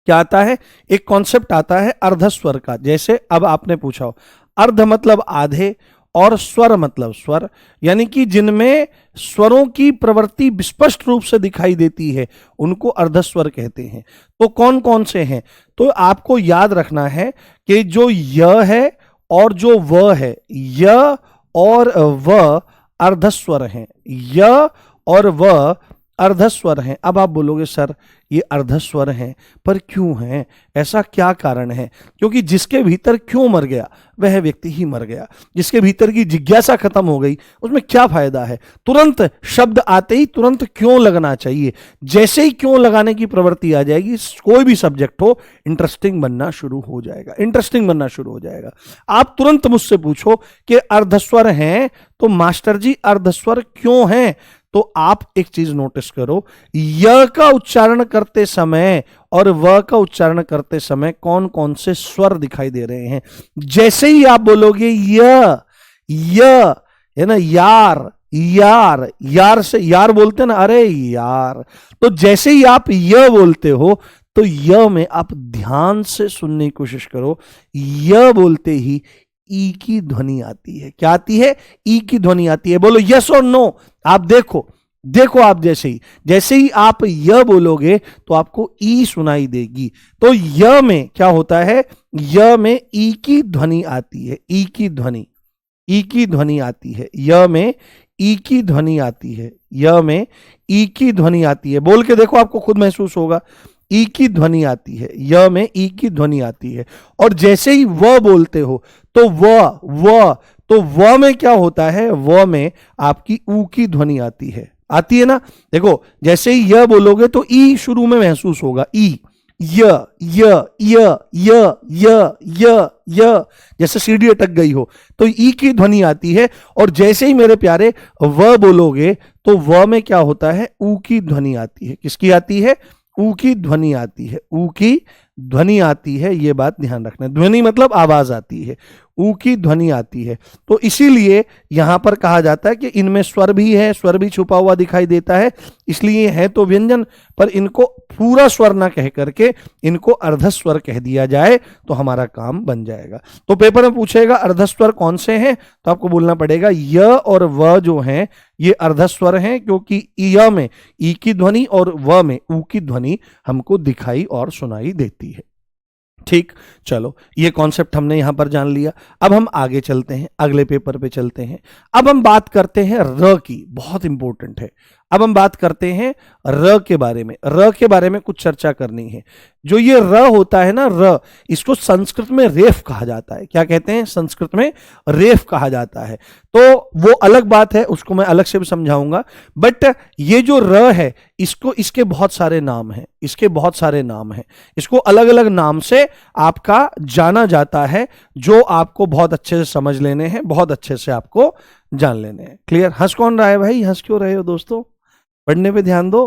क्या आता है? एक कॉन्सेप्ट आता है अर्धस्वर का। जैसे अब आपने पूछा हो, अर्ध मतलब आधे और स्वर मतलब स्वर, यानी कि जिनमें स्वरों की प्रवृत्ति स्पष्ट रूप से दिखाई देती है उनको अर्धस्वर कहते हैं। तो कौन कौन से हैं? तो आपको याद रखना है कि जो य है और जो व है, य और व अर्धस्वर हैं, य और व अर्धस्वर हैं। अब आप बोलोगे सर ये अर्धस्वर हैं, पर क्यों हैं? ऐसा क्या कारण है? क्योंकि जिसके भीतर क्यों मर गया वह व्यक्ति ही मर गया। जिसके भीतर की जिज्ञासा खत्म हो गई उसमें क्या फायदा है? तुरंत शब्द आते ही तुरंत क्यों लगना चाहिए। जैसे ही क्यों लगाने की प्रवृत्ति आ जाएगी, कोई भी सब्जेक्ट हो इंटरेस्टिंग बनना शुरू हो जाएगा, इंटरेस्टिंग बनना शुरू हो जाएगा। आप तुरंत मुझसे पूछो कि अर्धस्वर हैं, तो मास्टर जी अर्धस्वर क्यों हैं? तो आप एक चीज नोटिस करो, य का उच्चारण करते समय और व का उच्चारण करते समय कौन कौन से स्वर दिखाई दे रहे हैं। जैसे ही आप बोलोगे य है ना, यार, यार, यार से यार बोलते ना, अरे यार, तो जैसे ही आप य बोलते हो तो य में आप ध्यान से सुनने की कोशिश करो। य बोलते ही ई की ध्वनि आती है। क्या आती है? ई की ध्वनि आती है। बोलो यस और नो। आप देखो देखो आप जैसे ही आप य बोलोगे तो आपको ई सुनाई देगी। तो य में क्या होता है, य में ई की ध्वनि आती है, ई की ध्वनि, ई की ध्वनि आती है, य में ई की ध्वनि आती है, य में ई की ध्वनि आती है। बोल के देखो, आपको खुद महसूस होगा, ई की ध्वनि आती है, य में ई की ध्वनि आती है। और जैसे ही व बोलते हो तो व में क्या होता है, व में आपकी ऊ की ध्वनि आती है ना। देखो जैसे ही य बोलोगे तो ई शुरू में महसूस होगा, ई, य य य य य य य, जैसे सीढ़ी अटक गई हो तो ई की ध्वनि आती है। और जैसे ही मेरे प्यारे व बोलोगे तो व में क्या होता है, ऊ की ध्वनि आती है। किसकी आती है, ऊ की ध्वनि आती है, ऊ की ध्वनि आती है। ये बात ध्यान रखना, ध्वनि मतलब आवाज आती है, ऊ की ध्वनि आती है। तो इसीलिए यहां पर कहा जाता है कि इनमें स्वर भी है, स्वर भी छुपा हुआ दिखाई देता है, इसलिए है तो व्यंजन, पर इनको पूरा स्वर ना कह करके इनको अर्धस्वर कह दिया जाए तो हमारा काम बन जाएगा। तो पेपर में पूछेगा अर्धस्वर कौन से हैं, तो आपको बोलना पड़ेगा य और व जो हैं ये अर्धस्वर हैं, क्योंकि य में ई की ध्वनि और व में ऊ की ध्वनि हमको दिखाई और सुनाई देती है। ठीक, चलो ये कॉन्सेप्ट हमने यहां पर जान लिया। अब हम आगे चलते हैं, अगले पेपर पे चलते हैं। अब हम बात करते हैं र की, बहुत इंपॉर्टेंट है। अब हम बात करते हैं र के बारे में, र के बारे में कुछ चर्चा करनी है। जो ये र होता है ना, र, इसको संस्कृत में रेफ कहा जाता है। क्या कहते हैं, संस्कृत में रेफ कहा जाता है। तो वो अलग बात है, उसको मैं अलग से भी समझाऊंगा। बट ये जो र है, इसको, इसके बहुत सारे नाम हैं, इसके बहुत सारे नाम हैं, इसको अलग अलग नाम से आपका जाना जाता है, जो आपको बहुत अच्छे से समझ लेने हैं, बहुत अच्छे से आपको जान लेने हैं। क्लियर? हंस कौन रहा है भाई, हंस क्यों रहे हो दोस्तों, पढ़ने पे ध्यान दो।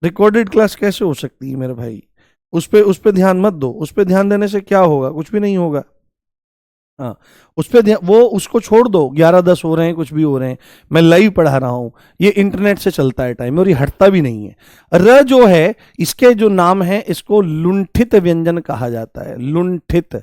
रिकॉर्डेड क्लास कैसे हो सकती है मेरे भाई, उस पे ध्यान मत दो, उस पे ध्यान देने से क्या होगा, कुछ भी नहीं होगा। हाँ, उस पे ध्यान, वो उसको छोड़ दो, 11-10 हो रहे हैं, कुछ भी हो रहे हैं, मैं लाइव पढ़ा रहा हूं, ये इंटरनेट से चलता है टाइम और ये हटता भी नहीं है। र जो है, इसके जो नाम है, इसको लुंठित व्यंजन कहा जाता है, लुंठित,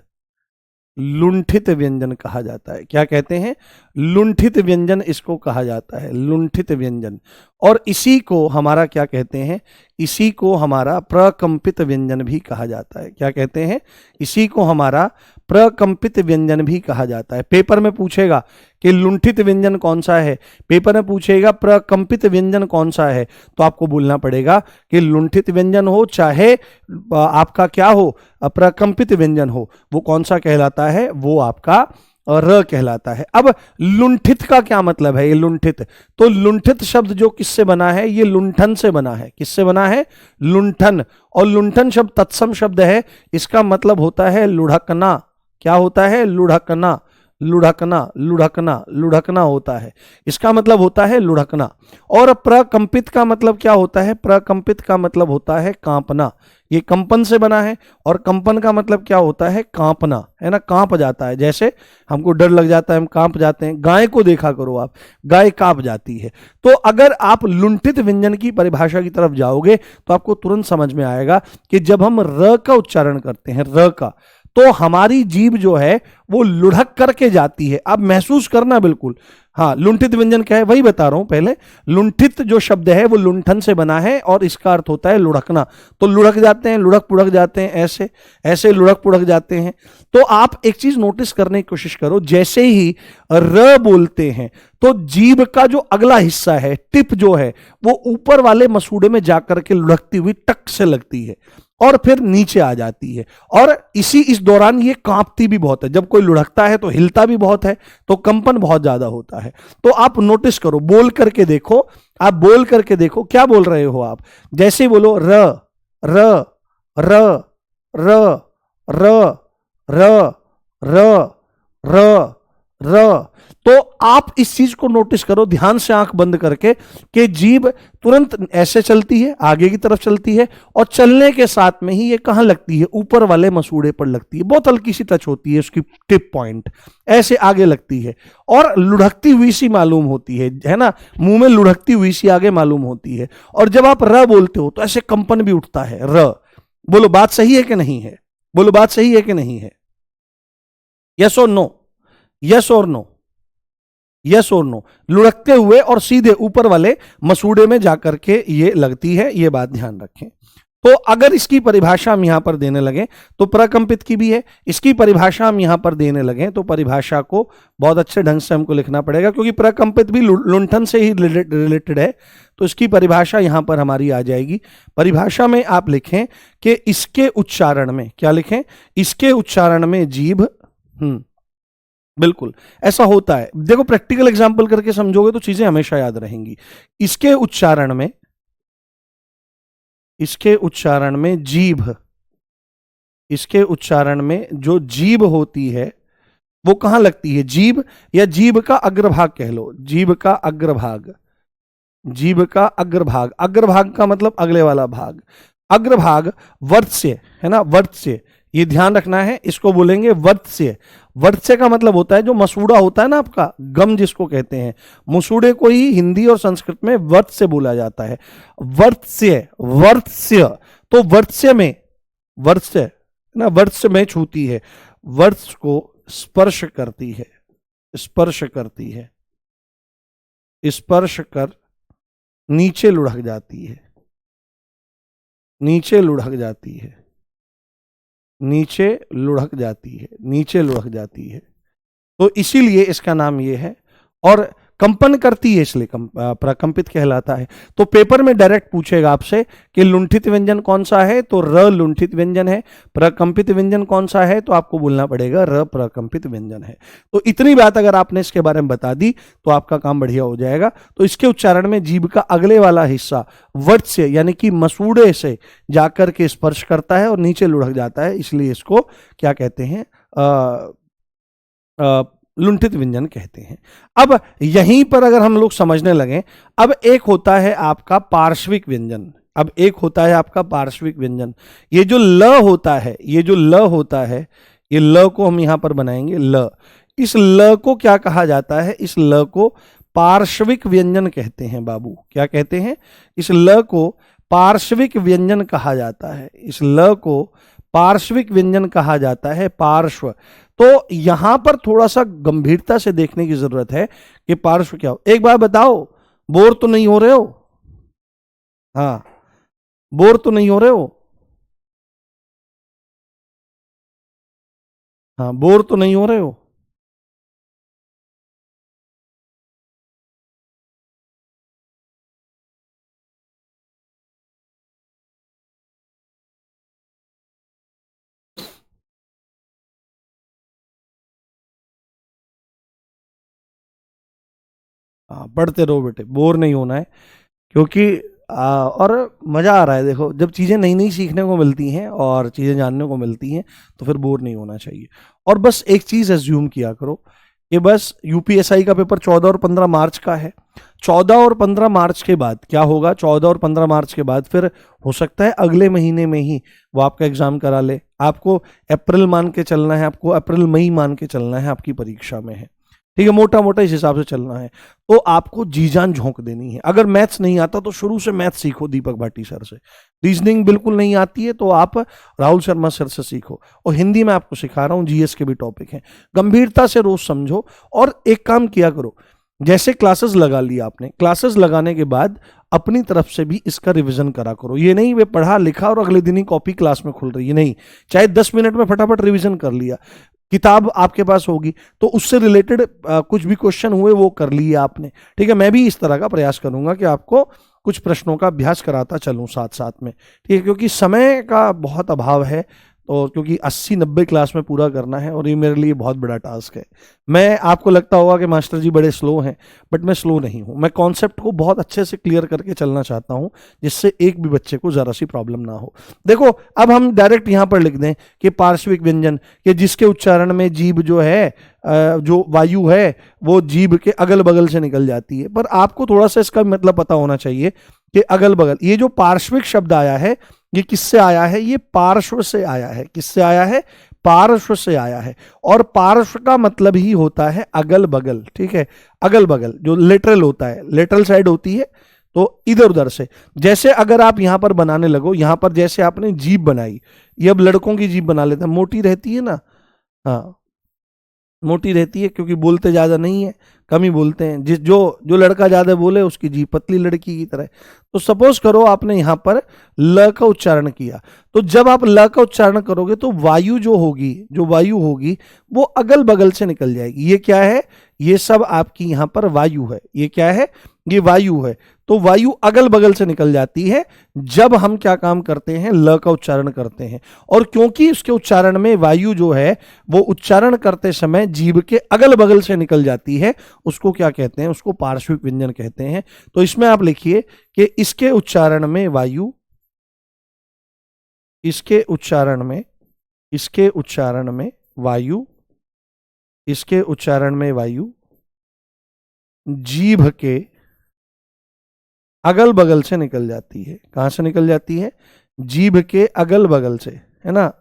लुंठित व्यंजन कहा जाता है। क्या कहते हैं, लुंठित व्यंजन इसको कहा जाता है, लुंठित व्यंजन। और इसी को हमारा क्या कहते हैं, इसी को हमारा प्रकंपित व्यंजन भी कहा जाता है। क्या कहते हैं, इसी को हमारा प्रकंपित व्यंजन भी कहा जाता है। पेपर में पूछेगा कि लुंठित व्यंजन कौन सा है, पेपर में पूछेगा प्रकंपित व्यंजन कौन सा है, तो आपको बोलना पड़ेगा कि लुंठित व्यंजन हो चाहे आपका क्या हो, प्रकंपित व्यंजन हो, वो कौन सा कहलाता है, वो आपका र कहलाता है। अब लुंठित का क्या मतलब है, ये लुंठित, तो लुंठित शब्द जो किससे बना है, ये लुंठन से बना है। किससे बना है, लुंठन। और लुंठन शब्द तत्सम शब्द है, इसका मतलब होता है लुढ़कना। क्या होता है, लुढ़कना, लुढ़कना, लुढ़कना, लुढ़कना होता है, इसका मतलब होता है लुढ़कना। और प्रकंपित का मतलब क्या होता है, प्रकंपित का मतलब होता है कांपना। ये कंपन से बना है, और कंपन का मतलब क्या होता है, कांपना, है ना, कांप जाता है। जैसे हमको डर लग जाता है, हम कांप जाते हैं, गाय को देखा करो आप, गाय कांप जाती है। तो अगर आप लुंठित व्यंजन की परिभाषा की तरफ जाओगे तो आपको तुरंत समझ में आएगा कि जब हम र का उच्चारण करते हैं, र का, तो हमारी जीभ जो है वो लुढ़क करके जाती है। आप महसूस करना बिल्कुल। हाँ, लुंठित व्यंजन क्या है वही बता रहा हूं। पहले लुंठित जो शब्द है वो लुंठन से बना है और इसका अर्थ होता है लुढ़कना। तो लुढ़क जाते हैं, लुढ़क पुढ़क जाते हैं, ऐसे ऐसे लुढ़क पुढ़क जाते हैं। तो आप एक चीज नोटिस करने की कोशिश करो, जैसे ही र बोलते हैं तो जीभ का जो अगला हिस्सा है, टिप जो है, वो ऊपर वाले मसूड़े में जाकर के लुढ़कती हुई टक से लगती है और फिर नीचे आ जाती है। और इस दौरान ये कांपती भी बहुत है। जब कोई लुढ़कता है तो हिलता भी बहुत है, तो कंपन बहुत ज्यादा होता है। तो आप नोटिस करो, बोल करके देखो, आप बोल करके देखो क्या बोल रहे हो आप। जैसे ही बोलो र र र र र र र र र, तो आप इस चीज को नोटिस करो ध्यान से, आंख बंद करके, कि जीभ तुरंत ऐसे चलती है, आगे की तरफ चलती है, और चलने के साथ में ही ये कहां लगती है, ऊपर वाले मसूड़े पर लगती है। बहुत हल्की सी टच होती है उसकी टिप पॉइंट, ऐसे आगे लगती है और लुढ़कती हुई सी मालूम होती है ना, मुंह में लुढ़कती हुई सी आगे मालूम होती है। और जब आप र बोलते हो तो ऐसे कंपन भी उठता है, र। बोलो बात सही है कि नहीं है, बोलो बात सही है कि नहीं है, यस और नो, यस और नो, यस और नो, लुढ़कते हुए और सीधे ऊपर वाले मसूड़े में जाकर के ये लगती है, ये बात ध्यान रखें। तो अगर इसकी परिभाषा हम यहां पर देने लगे तो प्रकंपित की भी है, इसकी परिभाषा हम यहां पर देने लगे तो परिभाषा को बहुत अच्छे ढंग से हमको लिखना पड़ेगा, क्योंकि प्रकंपित भी लुंठन से ही रिलेटेड है। तो इसकी परिभाषा यहां पर हमारी आ जाएगी। परिभाषा में आप लिखें कि इसके उच्चारण में, क्या लिखें, इसके उच्चारण में जीभ, बिल्कुल ऐसा होता है। देखो प्रैक्टिकल एग्जांपल करके समझोगे तो चीजें हमेशा याद रहेंगी। इसके उच्चारण में, इसके उच्चारण में जीभ, इसके उच्चारण में जो जीभ होती है वो कहां लगती है, जीभ या जीभ का अग्रभाग कह लो, जीभ का अग्रभाग, जीभ का अग्रभाग, अग्रभाग का मतलब अगले वाला भाग, अग्रभाग वर्त्स्य है ना, वर्त्स्य, ये ध्यान रखना है, इसको बोलेंगे वर्त्स्य। वर्त्स्य का मतलब होता है जो मसूड़ा होता है ना आपका, गम जिसको कहते हैं, मसूड़े को ही हिंदी और संस्कृत में वर्त्स्य बोला जाता है, वर्त्स्य, वर्त्स्य। तो वर्त्स्य में, वर्त्स्य ना, वर्त्स्य में छूती है, वर्त्स को स्पर्श करती है, स्पर्श करती है, स्पर्श कर नीचे लुढ़क जाती है, नीचे लुढ़क जाती है, नीचे लुढ़क जाती है, नीचे लुढ़क जाती है। तो इसीलिए इसका नाम ये है, और कंपन करती है इसलिए प्रकंपित कहलाता है। तो पेपर में डायरेक्ट पूछेगा आपसे कि लुंठित व्यंजन कौन सा है, तो र लुंठित व्यंजन है। प्रकंपित व्यंजन कौन सा है, तो आपको बोलना पड़ेगा र प्रकंपित व्यंजन है। तो इतनी बात अगर आपने इसके बारे में बता दी तो आपका काम बढ़िया हो जाएगा। तो इसके उच्चारण में जीभ का अगले वाला हिस्सा वर्त्स्य यानी कि मसूड़े से जाकर के स्पर्श करता है और नीचे लुढ़क जाता है, इसलिए इसको क्या कहते हैं, लुंठित व्यंजन कहते हैं। अब यहीं पर अगर हम लोग समझने लगे, अब एक होता है आपका पार्श्विक व्यंजन, अब एक होता है आपका पार्श्विक व्यंजन। ये जो ल होता है, ये जो ल होता है, ये ल को हम यहां पर बनाएंगे ल। इस ल को क्या कहा जाता है, इस ल को पार्श्विक व्यंजन कहते हैं बाबू। क्या कहते हैं, इस ल को पार्श्विक व्यंजन कहा जाता है, इस ल को पार्श्विक व्यंजन कहा जाता है, पार्श्व। तो यहां पर थोड़ा सा गंभीरता से देखने की जरूरत है कि पार्श्व क्या हो। एक बार बताओ, बोर तो नहीं हो रहे हो, हाँ बोर तो नहीं हो रहे हो, हाँ बोर तो नहीं हो रहे हो। हाँ पढ़ते रहो बेटे, बोर नहीं होना है, क्योंकि और मज़ा आ रहा है। देखो जब चीज़ें नई नई सीखने को मिलती हैं और चीज़ें जानने को मिलती हैं तो फिर बोर नहीं होना चाहिए। और बस एक चीज़ एज्यूम किया करो कि बस यूपीएसआई का पेपर 14 और 15 मार्च का है। 14 और 15 मार्च के बाद क्या होगा, 14 और 15 मार्च के बाद फिर हो सकता है अगले महीने में ही वो आपका एग्जाम करा ले। आपको अप्रैल मान के चलना है, आपको अप्रैल मई मान के चलना है, आपकी परीक्षा में है, ठीक है, मोटा मोटा इस हिसाब से चलना है। तो आपको जी जान झोंक देनी है। अगर मैथ्स नहीं आता तो शुरू से मैथ्स सीखो दीपक भाटी सर से। रीजनिंग बिल्कुल नहीं आती है तो आप राहुल शर्मा सर से सीखो। और हिंदी में आपको सिखा रहा हूँ, जीएस के भी टॉपिक हैं, गंभीरता से रोज समझो। और एक काम किया करो, जैसे क्लासेस लगा लिया आपने, क्लासेस लगाने के बाद अपनी तरफ से भी इसका रिवीजन करा करो। ये नहीं वे पढ़ा लिखा और अगले दिन ही कॉपी क्लास में खुल रही है, नहीं, चाहे 10 मिनट में फटाफट रिवीजन कर लिया। किताब आपके पास होगी तो उससे रिलेटेड कुछ भी क्वेश्चन हुए वो कर लिए आपने, ठीक है। मैं भी इस तरह का प्रयास करूंगा कि आपको कुछ प्रश्नों का अभ्यास कराता चलूं साथ साथ में, ठीक है, क्योंकि समय का बहुत अभाव है। तो क्योंकि 80-90 क्लास में पूरा करना है और ये मेरे लिए बहुत बड़ा टास्क है। मैं, आपको लगता होगा कि मास्टर जी बड़े स्लो हैं, बट मैं स्लो नहीं हूँ। मैं कॉन्सेप्ट को बहुत अच्छे से क्लियर करके चलना चाहता हूँ जिससे एक भी बच्चे को ज़रा सी प्रॉब्लम ना हो। देखो अब हम डायरेक्ट यहाँ पर लिख दें कि पार्श्विक व्यंजन के जिसके उच्चारण में जीभ जो है, जो वायु है वो जीभ के अगल बगल से निकल जाती है। पर आपको थोड़ा सा इसका मतलब पता होना चाहिए कि अगल बगल, ये जो पार्श्विक शब्द आया है ये किससे आया है, ये पार्श्व से आया है। किससे आया है, पार्श्व से आया है। और पार्श्व का मतलब ही होता है अगल बगल, ठीक है, अगल बगल जो लेटरल होता है, लेटरल साइड होती है तो इधर उधर से। जैसे अगर आप यहां पर बनाने लगो, यहां पर जैसे आपने जीभ बनाई, ये अब लड़कों की जीभ बना लेते हैं, मोटी रहती है ना, हाँ मोटी रहती है क्योंकि बोलते ज़्यादा नहीं है, कम ही बोलते हैं। जिस जो जो लड़का ज़्यादा बोले उसकी जीभ पतली लड़की की तरह। तो सपोज करो आपने यहाँ पर ल का उच्चारण किया, तो जब आप ल का उच्चारण करोगे तो वायु जो होगी, जो वायु होगी वो अगल बगल से निकल जाएगी। ये क्या है? ये सब आपकी यहाँ पर वायु है। ये क्या है? ये वायु है। तो वायु अगल बगल से निकल जाती है जब हम क्या काम करते हैं? ल का उच्चारण करते हैं। और क्योंकि उसके उच्चारण में वायु जो है वो उच्चारण करते समय जीभ के अगल बगल से निकल जाती है, उसको क्या कहते हैं? उसको पार्श्विक व्यंजन कहते हैं। तो इसमें आप लिखिए कि इसके उच्चारण में वायु, इसके उच्चारण में, इसके उच्चारण में वायु, इसके उच्चारण में वायु जीभ के अगल बगल से निकल जाती है। कहां से निकल जाती है? जीभ के अगल बगल से, है ना?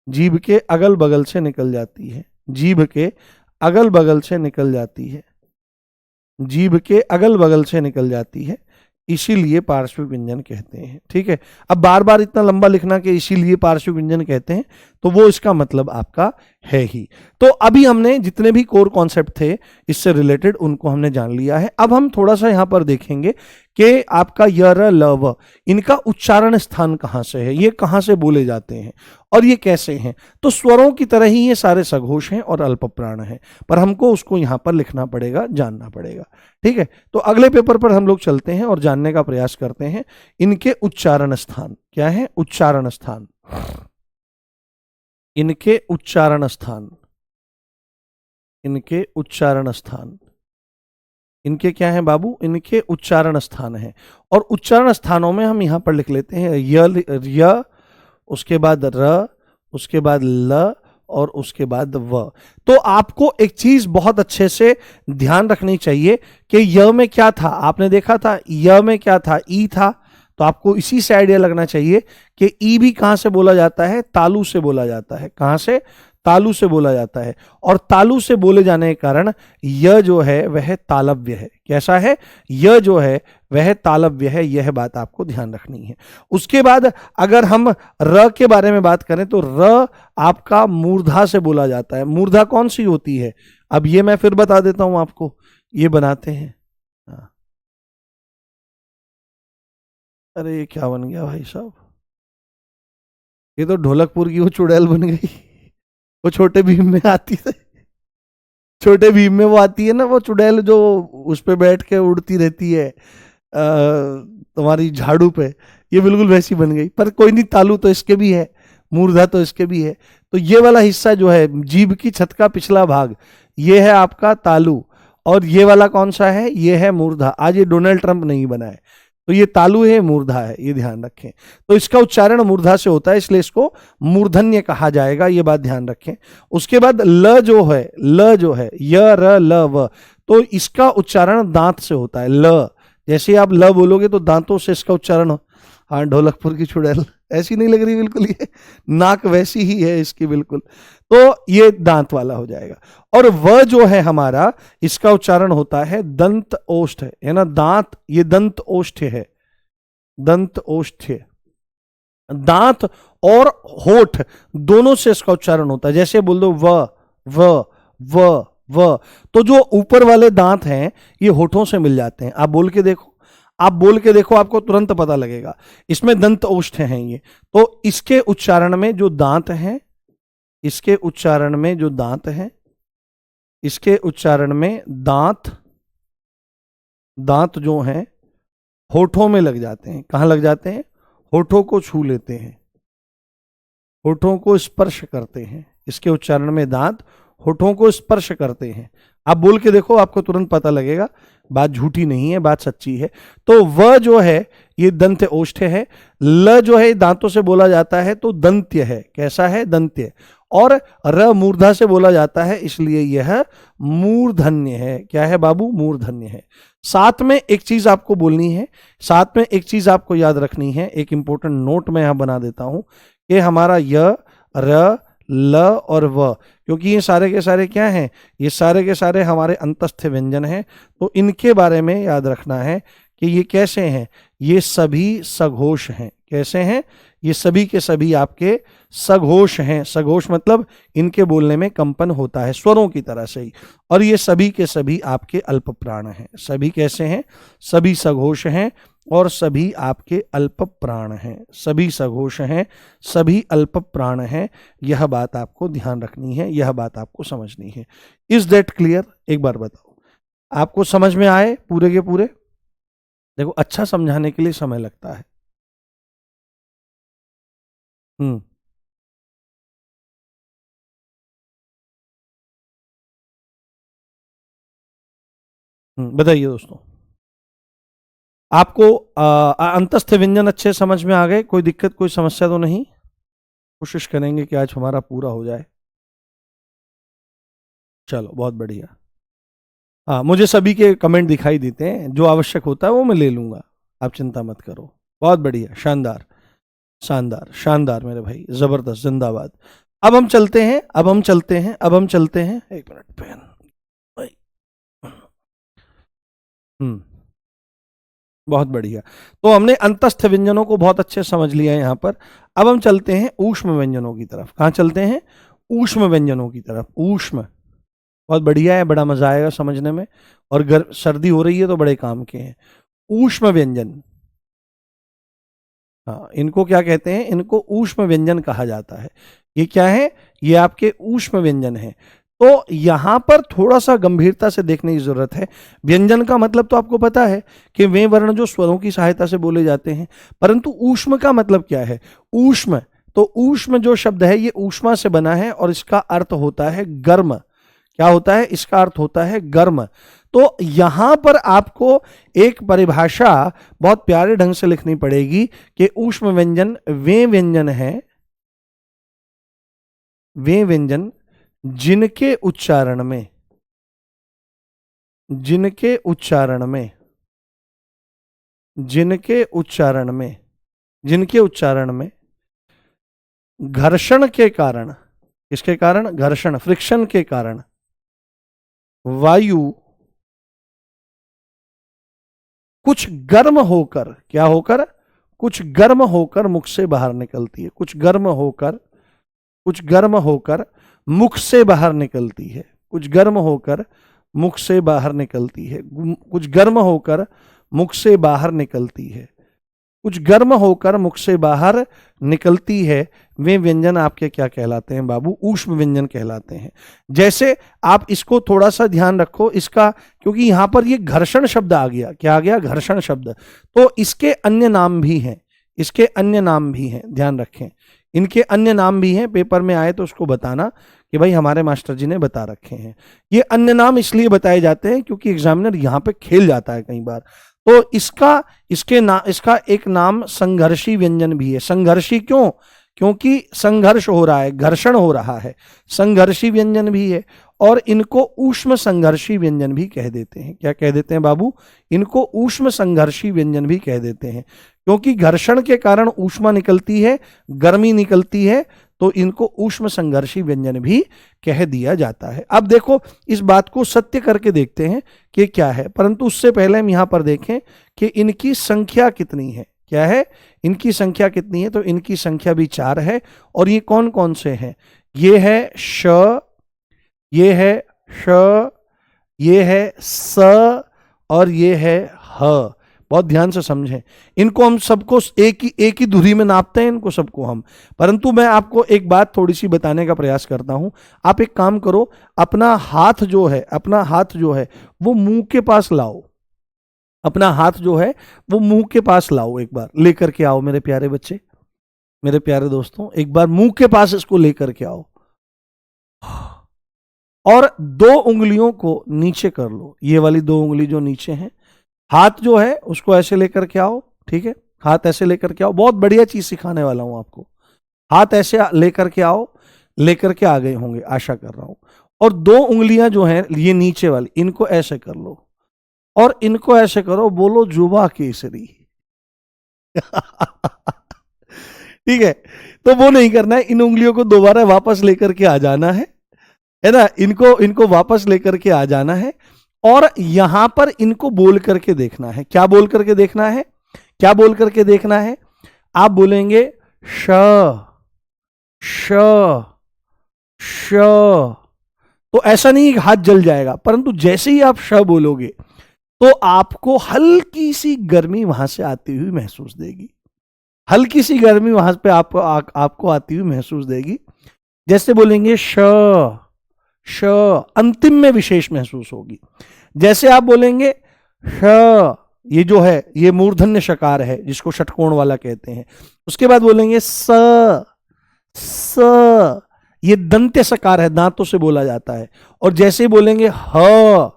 जीभ के अगल बगल से निकल जाती है। जीभ के अगल बगल से निकल जाती है। जीभ के अगल बगल से निकल जाती है, इसीलिए पार्श्विक व्यंजन कहते हैं। ठीक है, अब बार बार इतना लंबा लिखना कि इसीलिए पार्श्विक व्यंजन कहते हैं, तो वो इसका मतलब आपका है ही। तो अभी हमने जितने भी कोर कॉन्सेप्ट थे इससे रिलेटेड उनको हमने जान लिया है। अब हम थोड़ा सा यहां पर देखेंगे कि आपका य र ल व, इनका उच्चारण स्थान कहां से है, ये कहां से बोले जाते हैं और ये कैसे हैं। तो स्वरों की तरह ही ये सारे सघोष हैं और अल्प प्राण हैं, पर हमको उसको यहां पर लिखना पड़ेगा, जानना पड़ेगा। ठीक है, तो अगले पेपर पर हम लोग चलते हैं और जानने का प्रयास करते हैं इनके उच्चारण स्थान क्या है। उच्चारण स्थान, इनके उच्चारण स्थान, इनके उच्चारण स्थान, इनके क्या है बाबू? इनके उच्चारण स्थान है। और उच्चारण स्थानों में हम यहां पर लिख लेते हैं य, उसके बाद र, उसके बाद ल और उसके बाद व। तो आपको एक चीज बहुत अच्छे से ध्यान रखनी चाहिए कि य में क्या था। आपने देखा था य में क्या था? ई था। तो आपको इसी से आइडिया लगना चाहिए कि ई भी कहां से बोला जाता है? तालु से बोला जाता है। कहां से? तालु से बोला जाता है। और तालु से बोले जाने के कारण य जो है वह तालव्य है। कैसा है? य जो है वह तालव्य है। यह बात आपको ध्यान रखनी है। उसके बाद अगर हम र के बारे में बात करें तो र आपका मूर्धा से बोला जाता है। मूर्धा कौन सी होती है? अब ये मैं फिर बता देता हूं आपको। ये बनाते हैं, हाँ। अरे ये क्या बन गया भाई साहब? ये तो ढोलकपुर की वो चुड़ैल बन गई। वो छोटे भीम में आती है, छोटे भीम में वो आती है ना, वो चुड़ैल जो उस पे बैठ के उड़ती रहती है तुम्हारी झाड़ू पे। ये बिल्कुल वैसी बन गई। पर कोई नहीं, तालु तो इसके भी है, मूर्धा तो इसके भी है। तो ये वाला हिस्सा जो है जीभ की छत का पिछला भाग, ये है आपका तालु। और ये वाला कौन सा है? ये है मूर्धा। आज ये डोनाल्ड ट्रंप नहीं बना है, तो ये तालु है, मूर्धा है, ये ध्यान रखें। तो इसका उच्चारण मूर्धा से होता है, इसलिए इसको मूर्धन्य कहा जाएगा, ये बात ध्यान रखें। उसके बाद ल जो है, ल जो है य र ल व, तो इसका उच्चारण दांत से होता है। ल, जैसे आप ल बोलोगे तो दांतों से इसका उच्चारण हो। हाँ, ढोलकपुर की चुड़ैल ऐसी नहीं लग रही बिल्कुल? ये नाक वैसी ही है इसकी बिल्कुल। तो ये दांत वाला हो जाएगा। और व जो है हमारा, इसका उच्चारण होता है दंत ओष्ठ, है ना? दांत, ये दंत ओष्ठ है, दंत ओष्ठ। दांत और होठ दोनों से इसका उच्चारण होता है। जैसे बोल दो व व व व, तो जो ऊपर वाले दांत हैं ये होठों से मिल जाते हैं। आप बोल के देखो, आप बोल के देखो, आपको तुरंत पता लगेगा। इसमें दंत ओष्ठ हैं ये। तो इसके उच्चारण में जो दांत हैं, इसके उच्चारण में जो दांत हैं, इसके उच्चारण में दांत, दांत जो हैं होठों में लग जाते हैं। कहां लग जाते हैं? होठों को छू लेते हैं, होठों को स्पर्श करते हैं। इसके उच्चारण में दांत होठों को स्पर्श करते हैं। आप बोल के देखो, आपको तुरंत पता लगेगा। बात झूठी नहीं है, बात सच्ची है। तो व जो है ये दंत ओष्ठ है। ल जो है दांतों से बोला जाता है तो दंत्य है। कैसा है? दंत्य। और र मूर्धा से बोला जाता है, इसलिए यह मूर्धन्य है। क्या है बाबू? मूर्धन्य है। साथ में एक चीज आपको बोलनी है, साथ में एक चीज आपको याद रखनी है। एक इंपॉर्टेंट नोट मैं यहां बना देता हूं कि हमारा य, र, ल और व, क्योंकि ये सारे के सारे क्या हैं? ये सारे के सारे हमारे अंतस्थ व्यंजन हैं। तो इनके बारे में याद रखना है कि ये कैसे हैं? ये सभी सघोष हैं। कैसे हैं? ये सभी के सभी आपके सघोष हैं। सघोष मतलब इनके बोलने में कंपन होता है स्वरों की तरह से ही। और ये सभी के सभी आपके अल्प प्राण हैं। सभी कैसे हैं? सभी सघोष हैं और सभी आपके अल्प प्राण हैं। सभी सघोष हैं, सभी अल्प प्राण हैं। यह बात आपको ध्यान रखनी है, यह बात आपको समझनी है। Is that clear? एक बार बताओ, आपको समझ में आए पूरे के पूरे? देखो, अच्छा समझाने के लिए समय लगता है। बताइए दोस्तों, आपको अंतस्थ व्यंजन अच्छे समझ में आ गए? कोई दिक्कत, कोई समस्या तो नहीं? कोशिश करेंगे कि आज हमारा पूरा हो जाए। चलो, बहुत बढ़िया। हाँ, मुझे सभी के कमेंट दिखाई देते हैं, जो आवश्यक होता है वो मैं ले लूंगा, आप चिंता मत करो। बहुत बढ़िया, शानदार शानदार शानदार मेरे भाई, जबरदस्त, जिंदाबाद। अब हम चलते हैं, अब हम चलते हैं, अब हम चलते हैं। एक मिनट, पेन। हम्म बहुत बढ़िया। तो हमने अंतस्थ व्यंजनों को बहुत अच्छे समझ लिया है यहाँ पर। अब हम चलते हैं ऊष्म व्यंजनों की तरफ। कहाँ चलते हैं? ऊष्म व्यंजनों की तरफ। ऊष्म बहुत बढ़िया है, बड़ा मजा आएगा समझने में। और सर्दी हो रही है तो बड़े काम के हैं। ऊष्म व्यंजन, हाँ, इनको क्या कहते हैं? इनको ऊष्म व्यंजन कहा जाता है। ये क्या है? ये आपके ऊष्म व्यंजन है। तो यहां पर थोड़ा सा गंभीरता से देखने की जरूरत है। व्यंजन का मतलब तो आपको पता है कि वे वर्ण जो स्वरों की सहायता से बोले जाते हैं, परंतु ऊष्म का मतलब क्या है? ऊष्म, तो ऊष्म जो शब्द है ये ऊष्मा से बना है और इसका अर्थ होता है गर्म। क्या होता है? इसका अर्थ होता है गर्म। तो यहां पर आपको एक परिभाषा बहुत प्यारे ढंग से लिखनी पड़ेगी कि ऊष्म व्यंजन वे व्यंजन हैं, वे व्यंजन जिनके उच्चारण में, जिनके उच्चारण में, जिनके उच्चारण में, जिनके उच्चारण में घर्षण के कारण, किसके कारण? घर्षण, फ्रिक्शन के कारण वायु कुछ गर्म होकर, क्या होकर? कुछ गर्म होकर मुख से बाहर निकलती है। कुछ गर्म होकर, कुछ गर्म होकर मुख से बाहर निकलती है। कुछ गर्म होकर मुख से बाहर निकलती है। कुछ गर्म होकर मुख से बाहर निकलती है। कुछ गर्म होकर मुख से बाहर निकलती है। वे व्यंजन आपके क्या कहलाते हैं बाबू? ऊष्म व्यंजन कहलाते हैं। जैसे आप इसको थोड़ा सा ध्यान रखो इसका, क्योंकि यहां पर ये घर्षण शब्द आ गया। क्या आ गया? घर्षण शब्द। तो इसके अन्य नाम भी हैं, इसके अन्य नाम भी हैं, ध्यान रखें। इनके अन्य नाम भी हैं, पेपर में आए तो उसको बताना कि भाई हमारे मास्टर जी ने बता रखे हैं। ये अन्य नाम इसलिए बताए जाते हैं क्योंकि एग्जामिनर यहां पे खेल जाता है कई बार। तो इसका एक नाम संघर्षी व्यंजन भी है। संघर्षी क्यों? क्योंकि संघर्ष हो रहा है, घर्षण हो रहा है, संघर्षी व्यंजन भी है। और इनको ऊष्म संघर्षी व्यंजन भी कह देते हैं। क्या कह देते हैं बाबू? इनको ऊष्म संघर्षी व्यंजन भी कह देते हैं, क्योंकि घर्षण के कारण ऊष्मा निकलती है, गर्मी निकलती है, तो इनको ऊष्म संघर्षी व्यंजन भी कह दिया जाता है। अब देखो, इस बात को सत्य करके देखते हैं कि क्या है, परंतु उससे पहले हम यहां पर देखें कि इनकी संख्या कितनी है। क्या है? इनकी संख्या कितनी है? तो इनकी संख्या भी 4 है। और ये कौन कौन से हैं? ये है श, ये है श, ये है स, और ये है ह। बहुत ध्यान से समझें। इनको हम सबको एक ही धुरी में नापते हैं इनको सबको हम। परंतु मैं आपको एक बात थोड़ी सी बताने का प्रयास करता हूं। आप एक काम करो, अपना हाथ जो है, अपना हाथ जो है वो मुंह के पास लाओ। अपना हाथ जो है वो मुंह के पास लाओ, एक बार लेकर के आओ मेरे प्यारे बच्चे, मेरे प्यारे दोस्तों, एक बार मुंह के पास इसको लेकर के आओ। और 2 उंगलियों को नीचे कर लो, ये वाली 2 उंगली जो नीचे हैं। हाथ जो है उसको ऐसे लेकर के आओ, ठीक है? हाथ ऐसे लेकर के आओ। बहुत बढ़िया चीज सिखाने वाला हूं आपको। हाथ ऐसे लेकर के आओ, लेकर के आ गए होंगे आशा कर रहा हूं। और 2 उंगलियां जो हैं ये नीचे वाली, इनको ऐसे कर लो और इनको ऐसे करो, बोलो जुबा केसरी। ठीक है? तो वो नहीं करना है, इन उंगलियों को दोबारा वापस लेकर के आ जाना है ना? इनको वापस लेकर के आ जाना है और यहां पर इनको बोल करके देखना है। क्या बोल करके देखना है? क्या बोल करके देखना है? आप बोलेंगे श श श, तो ऐसा नहीं कि हाथ जल जाएगा, परंतु जैसे ही आप श बोलोगे तो आपको हल्की सी गर्मी वहां से आती हुई महसूस देगी, हल्की सी गर्मी वहां पे आपको आती हुई महसूस देगी। जैसे बोलेंगे श श, अंतिम में विशेष महसूस होगी। जैसे आप बोलेंगे श, ये जो है ये मूर्धन्य शकार है जिसको षटकोण वाला कहते हैं। उसके बाद बोलेंगे स स, ये दंत्य सकार है, दांतों से बोला जाता है। और जैसे ही बोलेंगे ह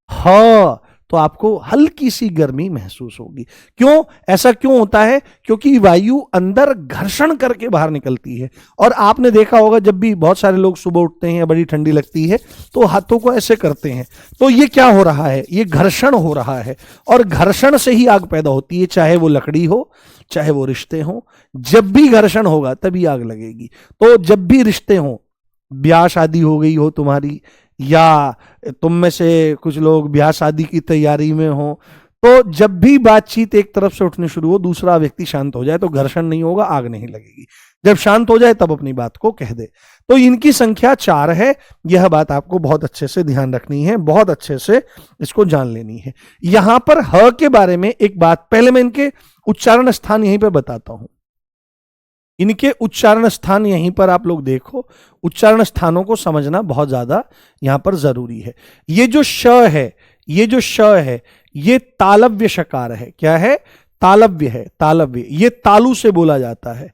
ह, तो आपको हल्की सी गर्मी महसूस होगी। क्यों ऐसा क्यों होता है? क्योंकि वायु अंदर घर्षण करके बाहर निकलती है। और आपने देखा होगा जब भी बहुत सारे लोग सुबह उठते हैं, बड़ी ठंडी लगती है तो हाथों को ऐसे करते हैं, तो ये क्या हो रहा है? ये घर्षण हो रहा है, और घर्षण से ही आग पैदा होती है, चाहे वो लकड़ी हो चाहे वो रिश्ते हो। जब भी घर्षण होगा तभी आग लगेगी। तो जब भी रिश्ते हो, ब्याह शादी हो गई हो तुम्हारी, या तुम में से कुछ लोग ब्याह शादी की तैयारी में हो, तो जब भी बातचीत एक तरफ से उठनी शुरू हो, दूसरा व्यक्ति शांत हो जाए तो घर्षण नहीं होगा, आग नहीं लगेगी। जब शांत हो जाए तब अपनी बात को कह दे। तो इनकी संख्या 4 है। यह बात आपको बहुत अच्छे से ध्यान रखनी है, बहुत अच्छे से इसको जान लेनी है। यहां पर ह के बारे में एक बात, पहले मैं इनके उच्चारण स्थान यहीं पर बताता हूं। इनके उच्चारण स्थान यहीं पर आप लोग देखो, उच्चारण स्थानों को समझना बहुत ज्यादा यहां पर जरूरी है। ये जो श है, ये जो श है, ये तालव्य शकार है। क्या है? तालव्य है, तालव्य। ये तालु से बोला जाता है,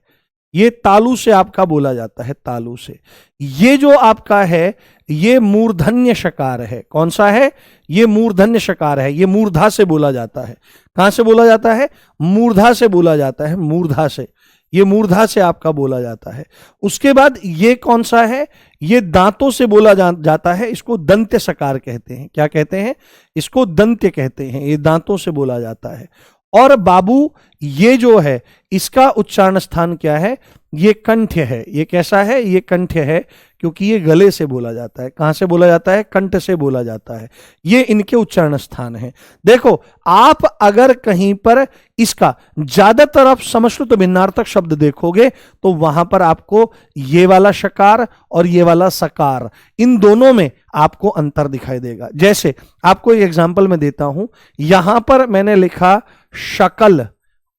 ये तालु से आपका बोला जाता है, तालु से। ये जो आपका है ये मूर्धन्य शकार है। कौन सा है? ये मूर्धन्य शकार है, ये मूर्धा से बोला जाता है। कहां से बोला जाता है? मूर्धा से बोला जाता है, मूर्धा से। ये मूर्धा से आपका बोला जाता है। उसके बाद ये कौन सा है? ये दांतों से बोला जाता है, इसको दंत्य सकार कहते हैं। क्या कहते हैं? इसको दंत्य कहते हैं, ये दांतों से बोला जाता है। और बाबू ये जो है इसका उच्चारण स्थान क्या है? ये कंठ है। ये कैसा है? ये कंठ है, क्योंकि ये गले से बोला जाता है। कहां से बोला जाता है? कंठ से बोला जाता है। ये इनके उच्चारण स्थान है। देखो, आप अगर कहीं पर इसका ज्यादातर आप समश्रुत भिन्नार्थक शब्द देखोगे तो वहां पर आपको ये वाला शकार और ये वाला सकार, इन दोनों में आपको अंतर दिखाई देगा। जैसे आपको एक एग्जांपल मैं देता हूं, यहां पर मैंने लिखा शकल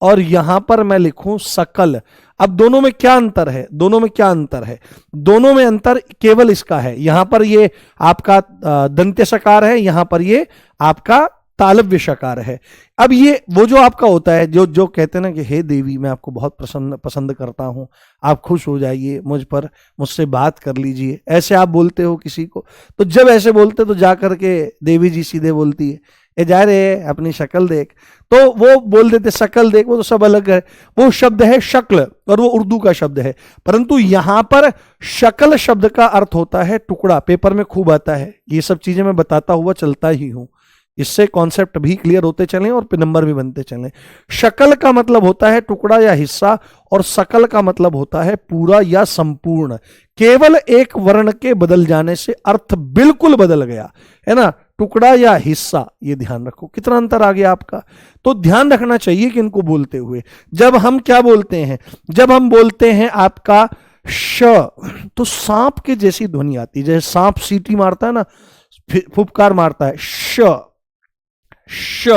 और यहां पर मैं लिखूं सकल। अब दोनों में क्या अंतर है? दोनों में क्या अंतर है? दोनों में अंतर केवल इसका है, यहां पर ये आपका दंत्य सकार है, यहां पर ये आपका तालव्य शकार है। अब ये वो जो आपका होता है, जो जो कहते हैं ना कि हे देवी, मैं आपको बहुत पसंद करता हूं, आप खुश हो जाइए मुझ पर, मुझसे बात कर लीजिए, ऐसे आप बोलते हो किसी को। तो जब ऐसे बोलते तो जा करके देवी जी सीधे बोलती है, ए जा रे अपनी शक्ल देख। तो वो बोल देते शक्ल देख, वो तो सब अलग है। वो शब्द है शक्ल और वो उर्दू का शब्द है। परंतु यहां पर शक्ल शब्द का अर्थ होता है टुकड़ा। पेपर में खूब आता है, ये सब चीजें मैं बताता हुआ चलता ही हूं, इससे कॉन्सेप्ट भी क्लियर होते चलें और नंबर भी बनते चलें। शकल का मतलब होता है टुकड़ा या हिस्सा, और सकल का मतलब होता है पूरा या संपूर्ण। केवल एक वर्ण के बदल जाने से अर्थ बिल्कुल बदल गया, है ना? टुकड़ा या हिस्सा, ये ध्यान रखो। कितना अंतर आ गया आपका? तो ध्यान रखना चाहिए कि इनको बोलते हुए जब हम क्या बोलते हैं, जब हम बोलते हैं आपका श, तो सांप के जैसी ध्वनि आती है। जैसे सांप सीटी मारता है ना, फुफकार मारता है, श श।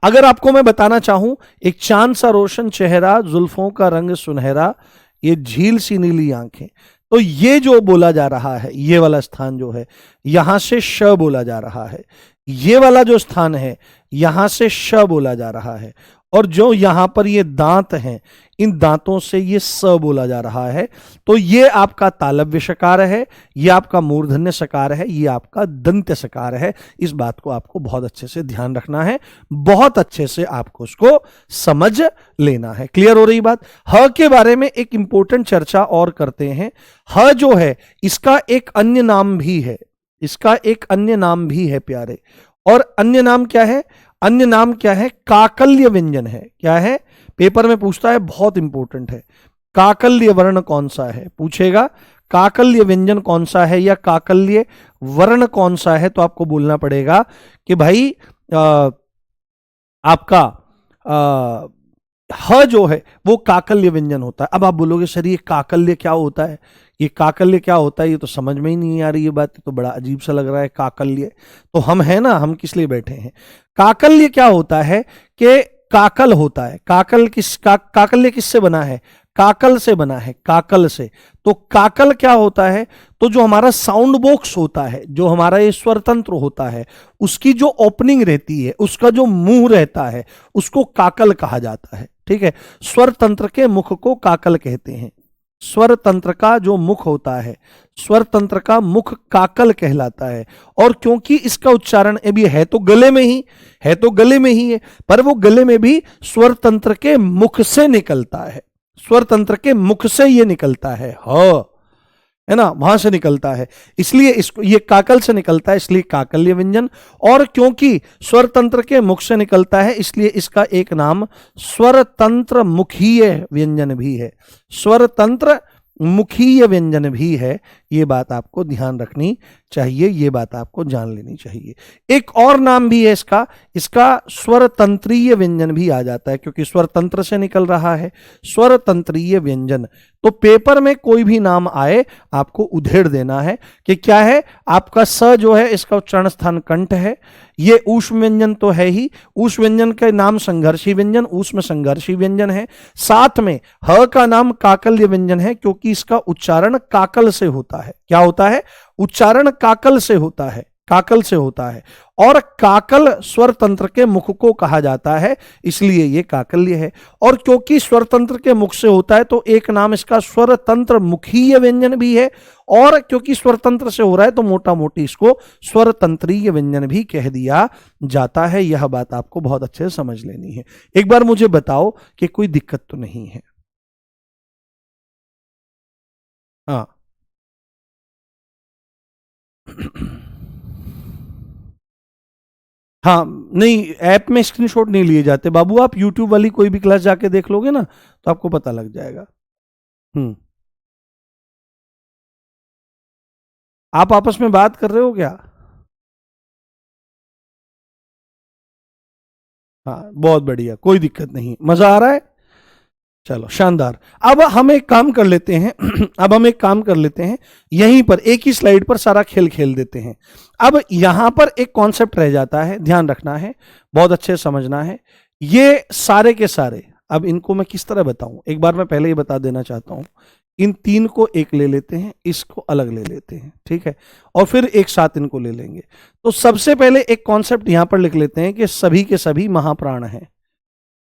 अगर आपको मैं बताना चाहूं, एक चांद सा रोशन चेहरा, जुल्फों का रंग सुनहरा, ये झील सी नीली आंखें, तो ये जो बोला जा रहा है, ये वाला स्थान जो है, यहां से श बोला जा रहा है। ये वाला जो स्थान है, यहां से श बोला जा रहा है। और जो यहां पर ये दांत हैं, इन दांतों से ये स बोला जा रहा है। तो ये आपका तालव्य शकार है, ये आपका मूर्धन्य शकार है, ये आपका दंत्य शकार है। इस बात को आपको बहुत अच्छे से ध्यान रखना है, बहुत अच्छे से आपको उसको समझ लेना है। क्लियर हो रही बात? ह के बारे में एक इंपॉर्टेंट चर्चा और करते हैं। ह जो है इसका एक अन्य नाम भी है, इसका एक अन्य नाम भी है प्यारे। और अन्य नाम क्या है? अन्य नाम क्या है? काकल्य व्यंजन है। क्या है? पेपर में पूछता है, बहुत इंपॉर्टेंट है। काकल्य वर्ण कौन सा है पूछेगा, काकल्य व्यंजन कौन सा है या काकल्य वर्ण कौन सा है, तो आपको बोलना पड़ेगा कि भाई आपका ह जो है वो काकल्य व्यंजन होता है। अब आप बोलोगे सर ये काकल्य क्या होता है, ये काकल्य क्या होता है, ये तो समझ में ही नहीं आ रही, ये बात तो बड़ा अजीब सा लग रहा है काकल्य। तो हम है ना, हम किस लिए बैठे हैं। काकल्य क्या होता है कि काकल होता है। काकल्य किससे बना है, काकल से बना है, काकल से। तो काकल क्या होता है, तो जो हमारा साउंड बॉक्स होता है, जो हमारा ये स्वर तंत्र होता है, उसकी जो ओपनिंग रहती है, उसका जो मुंह रहता है, उसको काकल कहा जाता है। ठीक है, स्वर तंत्र के मुख को काकल कहते हैं। स्वर तंत्र का जो मुख होता है, स्वर तंत्र का मुख काकल कहलाता है। और क्योंकि इसका उच्चारण अभी है तो गले में ही है, तो गले में ही है, पर वो गले में भी स्वर तंत्र के मुख से निकलता है, स्वर तंत्र के मुख से ये निकलता है ना, वहां से निकलता है, इसलिए इसको ये काकल से निकलता है, इसलिए काकल्य व्यंजन। और क्योंकि स्वर तंत्र के मुख से निकलता है, इसलिए इसका एक नाम स्वर तंत्र मुखीय व्यंजन भी है, स्वर तंत्र मुखीय व्यंजन भी है। ये बात आपको ध्यान रखनी चाहिए, ये बात आपको जान लेनी चाहिए। एक और नाम भी है इसका, इसका स्वर तंत्रीय व्यंजन भी आ जाता है, क्योंकि स्वर तंत्र से निकल रहा है, स्वर तंत्रीय व्यंजन। तो पेपर में कोई भी नाम आए आपको उधेड़ देना है कि क्या है, आपका स जो है इसका उच्चारण स्थान कंठ है, ये ऊष्म व्यंजन तो है ही, ऊष्म व्यंजन के नाम संघर्षी व्यंजन, ऊष्म संघर्षी व्यंजन है। साथ में ह का नाम काकल्य व्यंजन है, क्योंकि इसका उच्चारण काकल से होता है। क्या होता है, उच्चारण काकल से होता है, काकल से होता है। और काकल स्वर तंत्र के मुख को कहा जाता है, इसलिए ये काकल्य है। और क्योंकि स्वर तंत्र के मुख से होता है, तो एक नाम इसका स्वर तंत्र मुखीय व्यंजन भी है। और क्योंकि स्वर तंत्र से हो रहा है, तो मोटा मोटी इसको स्वर तंत्रीय व्यंजन भी कह दिया जाता है। यह बात आपको बहुत अच्छे से समझ लेनी है। एक बार मुझे बताओ कि कोई दिक्कत तो नहीं है। हाँ हाँ, नहीं ऐप में स्क्रीनशॉट नहीं लिए जाते बाबू, आप यूट्यूब वाली कोई भी क्लास जाके देख लोगे ना, तो आपको पता लग जाएगा। हम्म, आप आपस में बात कर रहे हो क्या। हाँ बहुत बढ़िया, कोई दिक्कत नहीं, मजा आ रहा है, चलो शानदार। अब हम एक काम कर लेते हैं अब हम एक काम कर लेते हैं, यहीं पर एक ही स्लाइड पर सारा खेल खेल देते हैं। अब यहां पर एक कॉन्सेप्ट रह जाता है, ध्यान रखना है, बहुत अच्छे से समझना है। ये सारे के सारे, अब इनको मैं किस तरह बताऊं, एक बार मैं पहले ही बता देना चाहता हूं। इन तीन को एक ले लेते हैं, इसको अलग ले लेते हैं, ठीक है, और फिर एक साथ इनको ले लेंगे। तो सबसे पहले एक कॉन्सेप्ट यहां पर लिख लेते हैं कि सभी के सभी महाप्राण हैं।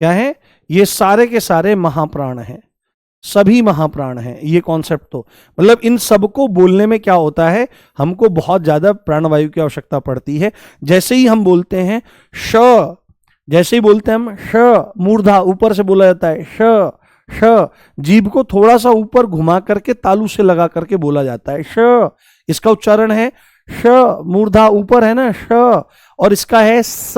क्या है, ये सारे के सारे महाप्राण हैं, सभी महाप्राण हैं। ये कॉन्सेप्ट तो मतलब इन सबको बोलने में क्या होता है, हमको बहुत ज्यादा प्राणवायु की आवश्यकता पड़ती है। जैसे ही हम बोलते हैं श, जैसे ही बोलते हैं हम श, मूर्धा ऊपर से बोला जाता है श श, जीभ को थोड़ा सा ऊपर घुमा करके तालू से लगा करके बोला जाता है श। इसका उच्चारण है श, मूर्धा ऊपर है ना श, और इसका है स,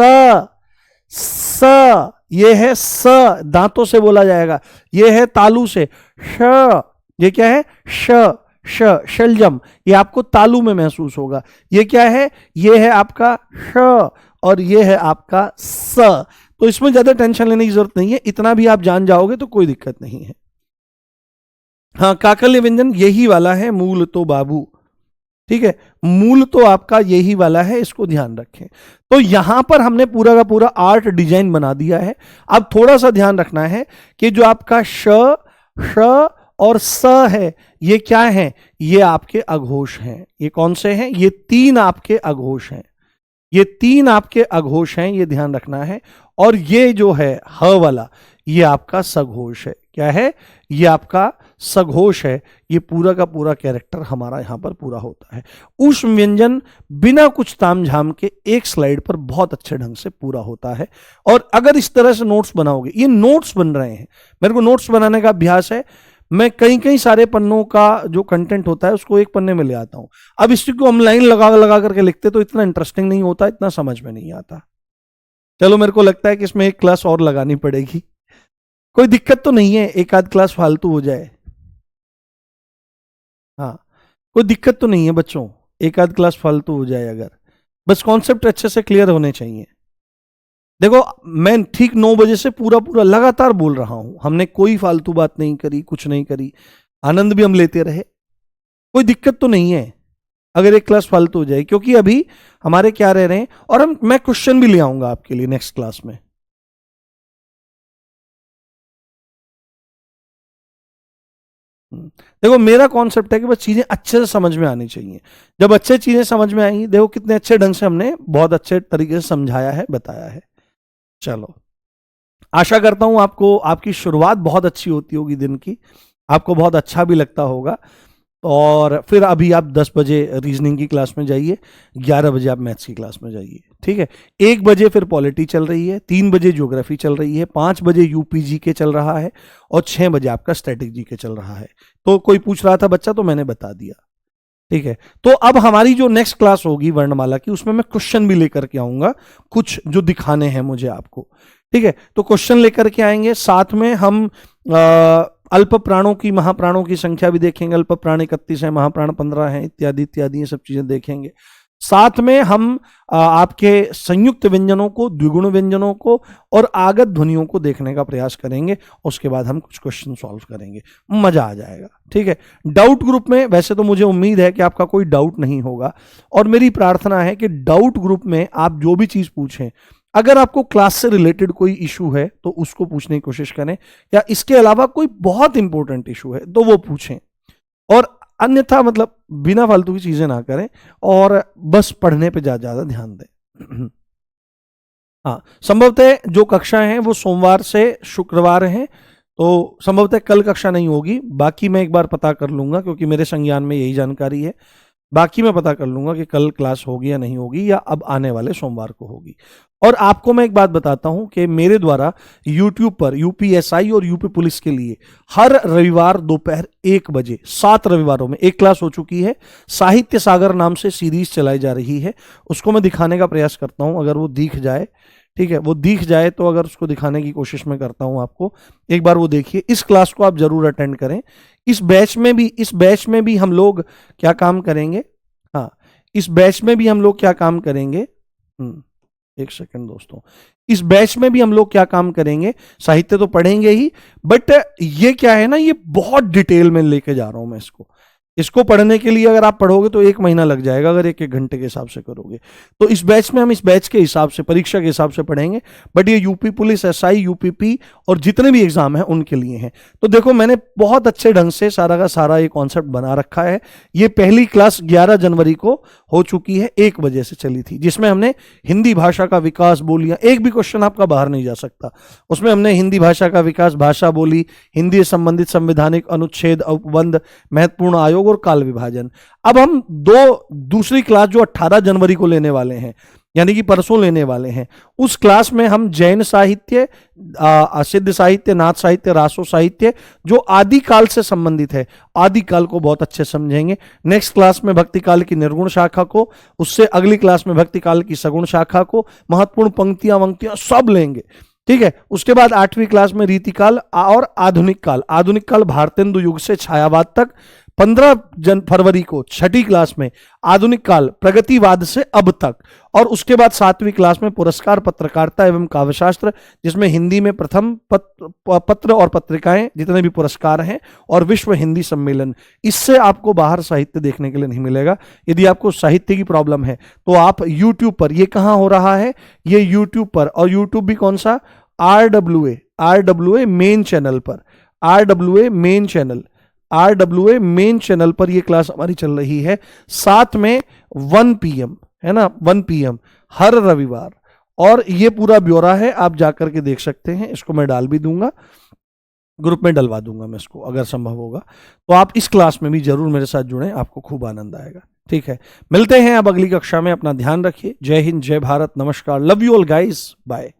स, ये है स, दांतों से बोला जाएगा, ये है तालू से श। ये क्या है श, श शलजम, ये आपको तालू में महसूस होगा। ये क्या है, ये है आपका श, और ये है आपका स। तो इसमें ज्यादा टेंशन लेने की जरूरत नहीं है, इतना भी आप जान जाओगे तो कोई दिक्कत नहीं है। हाँ, काकल्य व्यंजन यही वाला है, मूल तो बाबू, ठीक है, मूल तो आपका यही वाला है, इसको ध्यान रखें। तो यहां पर हमने पूरा का पूरा आर्ट डिजाइन बना दिया है। अब थोड़ा सा ध्यान रखना है कि जो आपका श, श और स है, ये क्या है, ये आपके अघोष हैं। ये कौन से हैं, ये तीन आपके अघोष हैं, ये तीन आपके अघोष हैं, ये ध्यान रखना है। और ये जो है ह वाला, ये आपका सघोष है। क्या है, ये आपका सघोष है। ये पूरा का पूरा कैरेक्टर हमारा यहां पर पूरा होता है। ऊष्म व्यंजन बिना कुछ तामझाम के एक स्लाइड पर बहुत अच्छे ढंग से पूरा होता है। और अगर इस तरह से नोट्स बनाओगे, ये नोट्स बन रहे हैं, मेरे को नोट्स बनाने का अभ्यास है, मैं कई कई सारे पन्नों का जो कंटेंट होता है उसको एक पन्ने में ले आता हूं। अब इसी को हम लाइन लगा लगा करके लिखते तो इतना इंटरेस्टिंग नहीं होता, इतना समझ में नहीं आता। चलो मेरे को लगता है कि इसमें एक क्लास और लगानी पड़ेगी, कोई दिक्कत तो नहीं है, एक आध क्लास फालतू हो जाए। हाँ, कोई दिक्कत तो नहीं है बच्चों, एक आध क्लास फालतू हो जाए अगर, बस कॉन्सेप्ट अच्छे से क्लियर होने चाहिए। देखो, मैं ठीक 9 बजे से पूरा पूरा लगातार बोल रहा हूं, हमने कोई फालतू बात नहीं करी, कुछ नहीं करी, आनंद भी हम लेते रहे, कोई दिक्कत तो नहीं है अगर एक क्लास फालतू हो जाए, क्योंकि अभी हमारे क्या रह रहे हैं, और मैं क्वेश्चन भी ले आऊंगा आपके लिए नेक्स्ट क्लास में। देखो, मेरा कॉन्सेप्ट है कि बस चीजें अच्छे से समझ में आनी चाहिए। जब अच्छे चीजें समझ में आएंगी, देखो कितने अच्छे ढंग से हमने बहुत अच्छे तरीके से समझाया है, बताया है। चलो, आशा करता हूं आपको आपकी शुरुआत बहुत अच्छी होती होगी दिन की, आपको बहुत अच्छा भी लगता होगा। और फिर अभी आप 10 बजे रीजनिंग की क्लास में जाइए, 11 बजे आप मैथ्स की क्लास में जाइए, ठीक है। 1 बजे फिर पॉलिटी चल रही है, 3 बजे ज्योग्राफी चल रही है, 5 बजे यूपीजी के चल रहा है, और 6 बजे आपका स्टैटिक जी के चल रहा है। तो कोई पूछ रहा था बच्चा, तो मैंने बता दिया, ठीक है। तो अब हमारी जो नेक्स्ट क्लास होगी वर्णमाला की, उसमें मैं क्वेश्चन भी लेकर के आऊंगा, कुछ जो दिखाने हैं मुझे आपको, ठीक है। तो क्वेश्चन लेकर के आएंगे, साथ में हम अल्प प्राणों की, महाप्राणों की संख्या भी देखेंगे, अल्प प्राण 31 है, महाप्राण 15 है, इत्यादि इत्यादि, ये सब चीजें देखेंगे। साथ में हम आपके संयुक्त व्यंजनों को, द्विगुण व्यंजनों को और आगत ध्वनियों को देखने का प्रयास करेंगे। उसके बाद हम कुछ क्वेश्चन सॉल्व करेंगे, मजा आ जाएगा, ठीक है। डाउट ग्रुप में वैसे तो मुझे उम्मीद है कि आपका कोई डाउट नहीं होगा, और मेरी प्रार्थना है कि डाउट ग्रुप में आप जो भी चीज पूछें, अगर आपको क्लास से रिलेटेड कोई इशू है तो उसको पूछने की कोशिश करें, या इसके अलावा कोई बहुत इंपॉर्टेंट इशू है तो वो पूछें, और अन्यथा मतलब बिना फालतू की चीजें ना करें, और बस पढ़ने पे ज्यादा ध्यान दें। हाँ, संभवतः जो कक्षाएं हैं वो सोमवार से शुक्रवार हैं, तो संभवतः कल कक्षा नहीं होगी, बाकी मैं एक बार पता कर लूंगा, क्योंकि मेरे संज्ञान में यही जानकारी है। बाकी मैं पता कर लूंगा कि कल क्लास होगी या नहीं होगी, या अब आने वाले सोमवार को होगी। और आपको मैं एक बात बताता हूं कि मेरे द्वारा YouTube पर यूपीएसआई और यूपी पुलिस के लिए हर रविवार दोपहर 1 बजे 7 रविवारों में एक क्लास हो चुकी है। साहित्य सागर नाम से सीरीज चलाई जा रही है, उसको मैं दिखाने का प्रयास करता हूं, अगर वो दिख जाए, ठीक है, वो दिख जाए तो अगर उसको दिखाने की कोशिश मैं करता हूं आपको, एक बार वो देखिए। इस क्लास को आप जरूर अटेंड करें। इस बैच में भी हम लोग क्या काम करेंगे, हाँ, इस बैच में भी हम लोग क्या काम करेंगे, एक सेकंड दोस्तों, इस बैच में भी हम लोग क्या काम करेंगे, साहित्य तो पढ़ेंगे ही, बट ये क्या है ना, ये बहुत डिटेल में लेके जा रहा हूं मैं इसको पढ़ने के लिए। अगर आप पढ़ोगे तो 1 महीना लग जाएगा, अगर 1-1 घंटे के हिसाब से करोगे। तो इस बैच में हम इस बैच के हिसाब से, परीक्षा के हिसाब से पढ़ेंगे, बट ये यूपी पुलिस, एसआई, यूपीपी और जितने भी एग्जाम हैं उनके लिए हैं। तो देखो, मैंने बहुत अच्छे ढंग से सारा का सारा ये कॉन्सेप्ट बना रखा है। ये पहली क्लास 11 जनवरी को हो चुकी है, 1 बजे से चली थी, जिसमें हमने हिंदी भाषा का विकास, बोलियां, एक भी क्वेश्चन आपका बाहर नहीं जा सकता, उसमें हमने हिंदी भाषा का विकास, भाषा बोली, हिंदी से संबंधित संवैधानिक अनुच्छेद, उपबंध, महत्वपूर्ण आयोग और काल विभाजन। अब हम दूसरी क्लास जो 18 जनवरी को लेने वाले हैं, यानी कि परसों लेने वाले हैं, उस क्लास में हम जैन साहित्य, सिद्ध साहित्य, नाथ साहित्य, रासो साहित्य, जो आदि काल से संबंधित है, आदि काल को बहुत अच्छे समझेंगे। नेक्स्ट क्लास में भक्ति काल की निर्गुण शाखा को, उससे अगली क्लास में भक्ति काल की सगुण शाखा को, महत्वपूर्ण पंक्तियां वंक्तियां सब लेंगे, ठीक है। उसके बाद 8वीं क्लास में रीतिकाल और आधुनिक काल भारतेंदु युग से छायावाद तक। 15 फरवरी को 6ठी क्लास में आधुनिक काल प्रगतिवाद से अब तक। और उसके बाद 7वीं क्लास में पुरस्कार, पत्रकारिता एवं काव्यशास्त्र, जिसमें हिंदी में प्रथम पत्र और पत्रिकाएं, जितने भी पुरस्कार हैं, और विश्व हिंदी सम्मेलन। इससे आपको बाहर साहित्य देखने के लिए नहीं मिलेगा। यदि आपको साहित्य की प्रॉब्लम है तो आप यूट्यूब पर, ये कहां हो रहा है, ये यूट्यूब पर, और यूट्यूब भी कौन सा, RWA मेन चैनल पर, RWA मेन चैनल पर ये क्लास हमारी चल रही है। साथ में 1 PM, है ना, 1 PM हर रविवार। और ये पूरा ब्यौरा है, आप जाकर के देख सकते हैं, इसको मैं डाल भी दूंगा, ग्रुप में डलवा दूंगा मैं इसको, अगर संभव होगा तो आप इस क्लास में भी जरूर मेरे साथ जुड़ें, आपको खूब आनंद आएगा, ठीक है। मिलते हैं अब अगली कक्षा में, अपना ध्यान रखिए। जय हिंद, जय भारत, नमस्कार, love you all guys, bye.